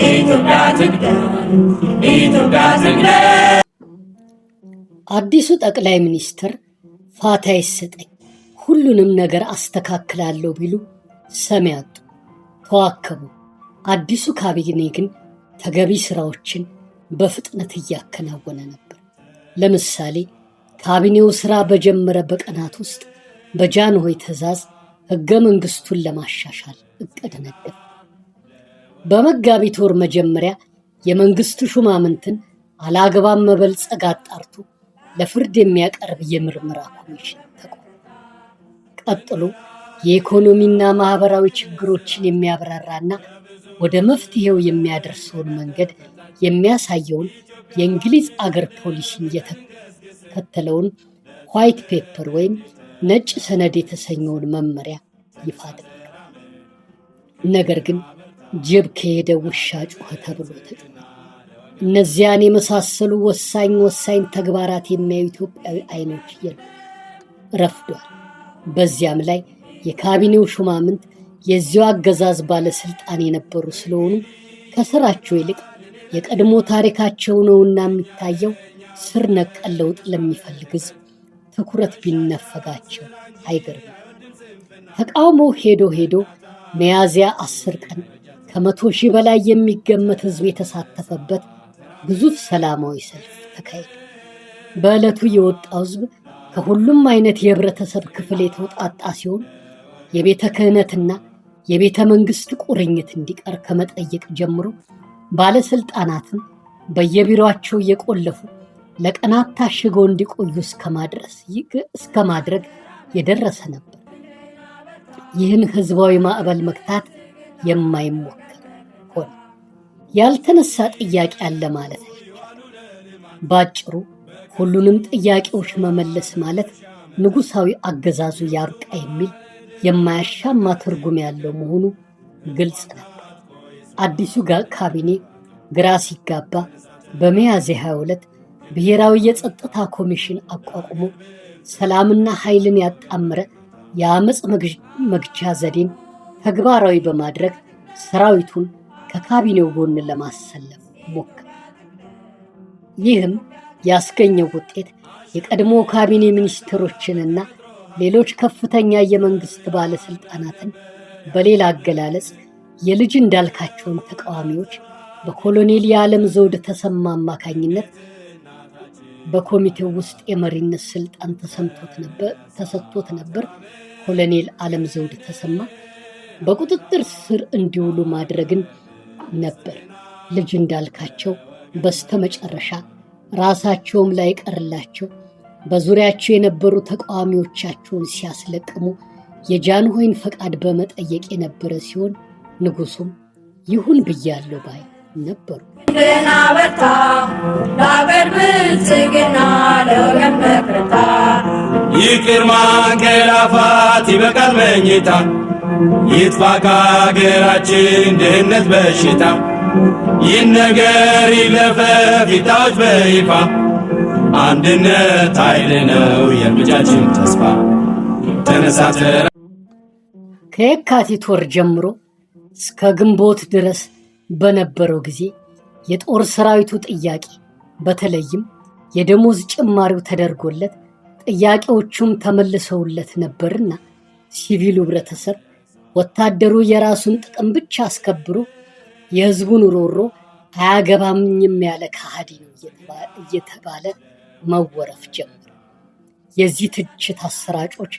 ኢትዮጵያ ትቅደም፣ ኢትዮጵያ ትቅደም። አዲሱ ጠቅላይ ሚኒስትር ፋታ ይሰጠኝ ሁሉንም ነገር አስተካክላለሁ ቢሉ ሰሚ አጡ፣ ተዋከቡ። አዲሱ ካቢኔ ግን ተገቢ ስራዎችን በፍጥነት እያከናወነ ነበር። ለምሳሌ ካቢኔው ስራ በጀመረ በቀናት ውስጥ በጃንሆይ ትዕዛዝ ህገ መንግስቱን ለማሻሻል እቅድ ነደፈ። በመጋቢት ወር መጀመሪያ የመንግስቱ ሹማምንትን አላግባብ መበልጸግ አጣርቶ ለፍርድ የሚያቀርብ የምርመራ ኮሚሽን ተቋቋመ። ቀጥሎ የኢኮኖሚና ማህበራዊ ችግሮችን የሚያብራራና ወደ መፍትሄው የሚያደርሰውን መንገድ የሚያሳየውን የእንግሊዝ አገር ፖሊሲን የተከተለውን ዋይት ፔፐር ወይም ነጭ ሰነድ የተሰኘውን መመሪያ ይፋ አደረገ። ነገር ግን ጅብ ከሄደ ውሻ ጮኸ ተብሎ ተጮኸ። እነዚያን የመሳሰሉ ወሳኝ ተግባራት የሚያዩ ኢትዮጵያዊ አይኖች የሉ። ረፍዷል። በዚያም ላይ የካቢኔው ሹማምንት የዚያው አገዛዝ ባለስልጣን የነበሩ ስለሆኑ ከስራቸው ይልቅ የቀድሞ ታሪካቸው ነውና የሚታየው ስር ነቀል ለውጥ ለሚፈልግ ህዝብ ትኩረት ቢነፈጋቸው አይገርምም። ተቃውሞው ሄዶ ሚያዝያ 10 ቀን ከ100,000 በላይ የሚገመት ህዝብ የተሳተፈበት ግዙፍ ሰላማዊ ሰልፍ ተካሄደ። በዕለቱ የወጣው ህዝብ ከሁሉም አይነት የህብረተሰብ ክፍል የተውጣጣ ሲሆን የቤተ ክህነትና የቤተ መንግስት ቁርኝት እንዲቀር ከመጠየቅ ጀምሮ ባለስልጣናትን በየቢሮአቸው እየቆለፉ ለቀናት ታሽገው እንዲቆዩ እስከ ማድረግ የደረሰ ነበር። ይህን ህዝባዊ ማዕበል መግታት የማይሞከር ሆነ። ያልተነሳ ጥያቄ አለ ማለት አይቻልም። ባጭሩ ሁሉንም ጥያቄዎች መመለስ ማለት ንጉሳዊ አገዛዙ ያብቃ የሚል የማያሻማ ትርጉም ያለው መሆኑ ግልጽ ነበር። አዲሱ ካቢኔ ግራ ሲጋባ በሚያዝያ 22 ብሔራዊ የጸጥታ ኮሚሽን አቋቁሞ ሰላምና ኃይልን ያጣመረ የአመፅ መግቻ ዘዴን ተግባራዊ በማድረግ ሰራዊቱን ከካቢኔው ጎን ለማሰለፍ ሞከረ። ይህም ያስገኘው ውጤት የቀድሞ ካቢኔ ሚኒስትሮችንና ሌሎች ከፍተኛ የመንግስት ባለስልጣናትን፣ በሌላ አገላለጽ የልጅ እንዳልካቸውን ተቃዋሚዎች በኮሎኔል የዓለም ዘውድ ተሰማ አማካኝነት በኮሚቴው ውስጥ የመሪነት ስልጣን ተሰጥቶት ነበር። ኮሎኔል ዓለም ዘውድ ተሰማ በቁጥጥር ስር እንዲውሉ ማድረግን ነበር። ልጅ እንዳልካቸው በስተመጨረሻ ራሳቸውም ላይ ቀርላቸው በዙሪያቸው የነበሩ ተቃዋሚዎቻቸውን ሲያስለቅሙ የጃንሆይን ፈቃድ በመጠየቅ የነበረ ሲሆን ንጉሱም ይሁን ብያለሁ ባይ ነበሩ። ድና በርታ ለአገር ብልጽግና ለወገን መከታ ይቅር ማንቀላፋት ይበቃል መኝታ ይጥፋ ከአገራችን ድህነት በሽታ ይነገር ይለፈፍ ይታወጅ በይፋ አንድነት ኃይል ነው የእርምጃችን ተስፋ ተነሳተ። ከየካቲት ወር ጀምሮ እስከ ግንቦት ድረስ በነበረው ጊዜ የጦር ሰራዊቱ ጥያቄ በተለይም የደሞዝ ጭማሪው ተደርጎለት ጥያቄዎቹም ተመልሰውለት ነበርና ሲቪሉ ህብረተሰብ ወታደሩ የራሱን ጥቅም ብቻ አስከብሮ የህዝቡን ሮሮ አያገባኝም ያለ ከሃዲ ነው እየተባለ መወረፍ ጀመረ። የዚህ ትችት አሰራጮች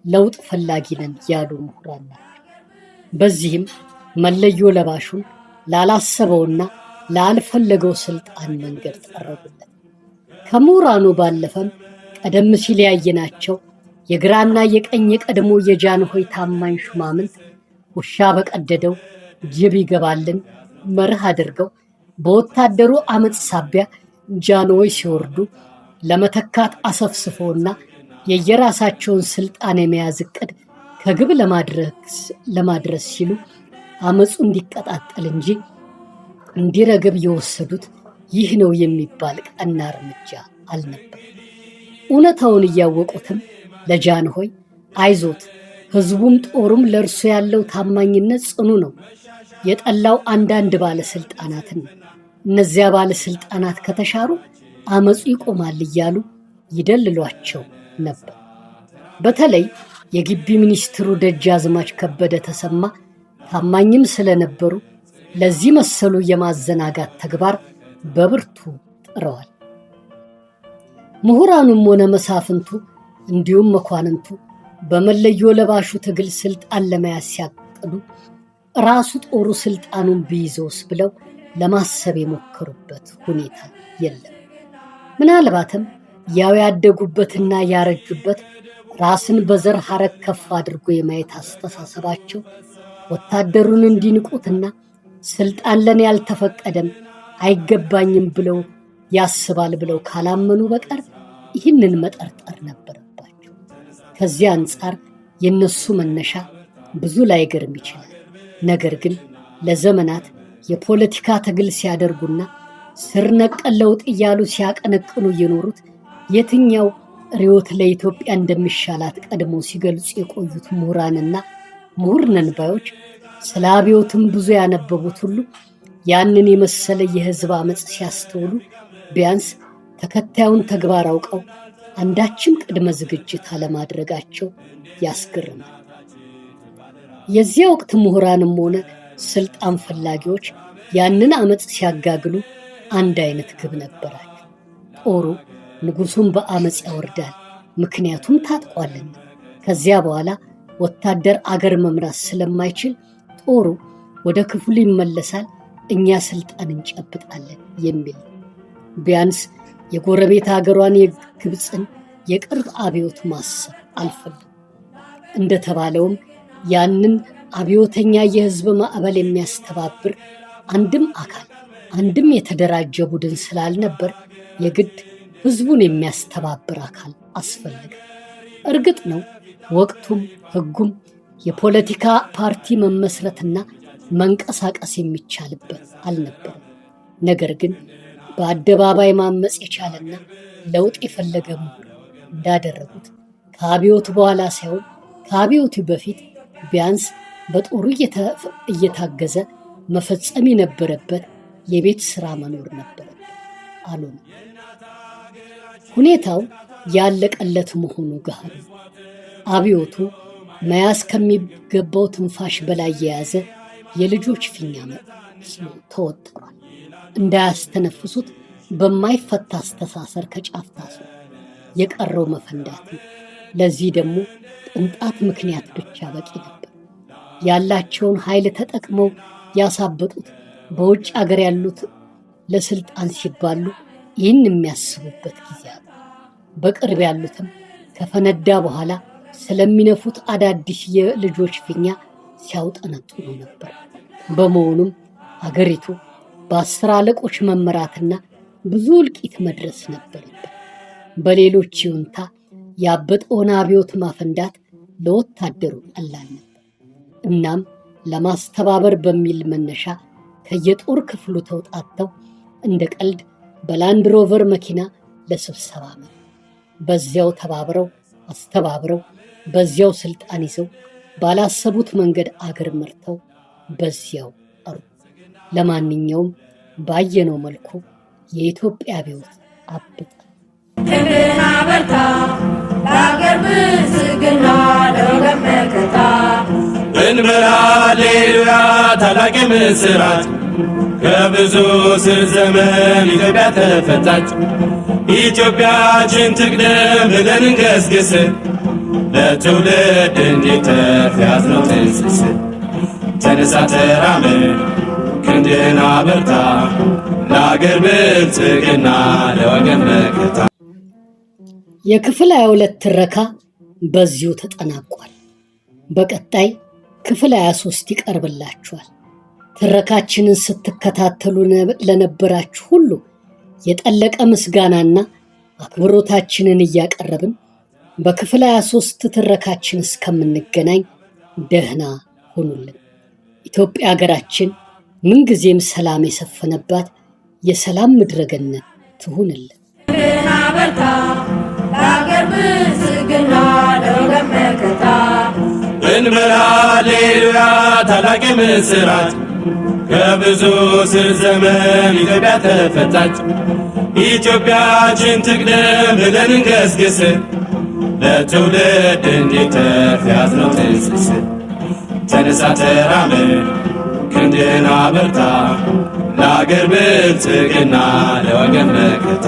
ለውጥ ፈላጊ ነን ያሉ ምሁራን ናቸው። በዚህም መለዮ ለባሹን ላላሰበውና ላልፈለገው ስልጣን መንገድ ጠረጉለት። ከምሁራኑ ባለፈም ቀደም ሲል ያየናቸው የግራና የቀኝ የቀድሞ የጃንሆይ ታማኝ ሹማምንት ውሻ በቀደደው ጅብ ይገባልን መርህ አድርገው በወታደሩ አመፅ ሳቢያ ጃንሆይ ሲወርዱ ለመተካት አሰፍስፎና የየራሳቸውን ስልጣን የመያዝ እቅድ ከግብ ለማድረስ ሲሉ አመፁ እንዲቀጣጠል እንጂ እንዲረግብ የወሰዱት ይህ ነው የሚባል ቀና እርምጃ አልነበር። እውነታውን እያወቁትም ለጃንሆይ አይዞት፣ ህዝቡም ጦሩም ለእርሱ ያለው ታማኝነት ጽኑ ነው፣ የጠላው አንዳንድ ባለስልጣናትን ነው፣ እነዚያ ባለስልጣናት ከተሻሩ አመፁ ይቆማል እያሉ ይደልሏቸው ነበር። በተለይ የግቢ ሚኒስትሩ ደጃዝማች ከበደ ተሰማ ታማኝም ስለነበሩ ለዚህ መሰሉ የማዘናጋት ተግባር በብርቱ ጥረዋል። ምሁራኑም ሆነ መሳፍንቱ እንዲሁም መኳንንቱ በመለዮ ለባሹ ትግል ስልጣን ለመያዝ ሲያቅዱ ራሱ ጦሩ ስልጣኑን ቢይዘውስ ብለው ለማሰብ የሞከሩበት ሁኔታ የለም። ምናልባትም ያው ያደጉበትና ያረጁበት ራስን በዘር ሐረግ ከፍ አድርጎ የማየት አስተሳሰባቸው ወታደሩን እንዲንቁትና ስልጣን ለኔ ያልተፈቀደም አይገባኝም ብለው ያስባል ብለው ካላመኑ በቀር ይህንን መጠርጠር ነበረባቸው። ከዚህ አንጻር የነሱ መነሻ ብዙ ላይገርም ይችላል። ነገር ግን ለዘመናት የፖለቲካ ትግል ሲያደርጉና ስር ነቀል ለውጥ እያሉ ሲያቀነቅኑ የኖሩት የትኛው ርዕዮት ለኢትዮጵያ እንደሚሻላት ቀድሞ ሲገልጹ የቆዩት ምሁራንና ምሁር ነን ባዮች ስለ አብዮትም ብዙ ያነበቡት ሁሉ ያንን የመሰለ የህዝብ አመፅ ሲያስተውሉ ቢያንስ ተከታዩን ተግባር አውቀው አንዳችም ቅድመ ዝግጅት አለማድረጋቸው ያስገርማል። የዚያ ወቅት ምሁራንም ሆነ ስልጣን ፈላጊዎች ያንን አመፅ ሲያጋግሉ አንድ አይነት ግብ ነበራቸው። ጦሩ ንጉሱን በአመፅ ያወርዳል፣ ምክንያቱም ታጥቋልና። ከዚያ በኋላ ወታደር አገር መምራት ስለማይችል ጦሩ ወደ ክፍሉ ይመለሳል፣ እኛ ስልጣን እንጨብጣለን የሚል። ቢያንስ የጎረቤት ሀገሯን የግብፅን የቅርብ አብዮት ማሰብ አልፈልግም። እንደተባለውም ያንን አብዮተኛ የህዝብ ማዕበል የሚያስተባብር አንድም አካል አንድም የተደራጀ ቡድን ስላልነበር የግድ ህዝቡን የሚያስተባብር አካል አስፈለገ። እርግጥ ነው ወቅቱም ህጉም የፖለቲካ ፓርቲ መመስረትና መንቀሳቀስ የሚቻልበት አልነበረም። ነገር ግን በአደባባይ ማመፅ የቻለና ለውጥ የፈለገ ምሁር እንዳደረጉት ከአብዮቱ በኋላ ሳይሆን ከአብዮቱ በፊት ቢያንስ በጦሩ እየታገዘ መፈጸም የነበረበት የቤት ስራ መኖር ነበረበት አሉን። ሁኔታው ያለቀለት መሆኑ ገሃዱ። አብዮቱ መያዝ ከሚገባው ትንፋሽ በላይ የያዘ የልጆች ፊኛ መስሎ ተወጥሯል። እንዳያስተነፍሱት በማይፈታ አስተሳሰር ከጫፍ ታስሮ የቀረው መፈንዳት ነው። ለዚህ ደግሞ ቅንጣት ምክንያት ብቻ በቂ ነበር። ያላቸውን ኃይል ተጠቅመው ያሳበጡት በውጭ አገር ያሉት ለስልጣን ሲባሉ ይህን የሚያስቡበት ጊዜ አለ። በቅርብ ያሉትም ከፈነዳ በኋላ ስለሚነፉት አዳዲስ የልጆች ፊኛ ሲያውጠነጥኑ ነበር። በመሆኑም አገሪቱ በ10 አለቆች መመራትና ብዙ እልቂት መድረስ ነበረበት። በሌሎች ይሁንታ ያበጠውን አብዮት ማፈንዳት ለወታደሩ ቀላል ነበር። እናም ለማስተባበር በሚል መነሻ ከየጦር ክፍሉ ተውጣተው እንደ ቀልድ በላንድ ሮቨር መኪና ለስብሰባ መጡ። በዚያው ተባብረው አስተባብረው በዚያው ስልጣን ይዘው ባላሰቡት መንገድ አገር መርተው በዚያው ቀሩ። ለማንኛውም ባየነው መልኩ የኢትዮጵያ አብዮት አበጠ። ክንድና በርታ ለአገር ብልጽግና ለወገን መከታ እንበል ሃሌሉያ ታላቅ ምስራት ከብዙ ስር ዘመን ኢትዮጵያ ተፈታች። ኢትዮጵያችን ትቅደም ብለን እንገስግስ ለትውልድ እንዲተርፍ ያዝነው ትንስስ። ተነሳ ተራመድ ክንድህን አበርታ ለአገር ብልጽግና ለወገን መከታ። የክፍል 22 ትረካ በዚሁ ተጠናቋል። በቀጣይ ክፍል 23 ይቀርብላችኋል። ትረካችንን ስትከታተሉ ለነበራችሁ ሁሉ የጠለቀ ምስጋናና አክብሮታችንን እያቀረብን በክፍል 23 ትረካችን እስከምንገናኝ ደህና ሁኑልን። ኢትዮጵያ ሀገራችን ምንጊዜም ሰላም የሰፈነባት የሰላም ምድረ ገነት ትሁንልን። ክንድህን አበርታ ለአገር ብልጽግና ለወገን መከታ እንበል ሃሌሉያ ታላቅ ምስራት ከብዙ ስር ዘመን ኢትዮጵያ ተፈታች። ኢትዮጵያችን ትቅደም ብለን እንገስግስ ለትውልድ እንዲተርፍ ያዝነው ትንስስ። ተነሳ ተራመድ ክንድህን አበርታ ለአገር ብልጽግና ለወገን መከታ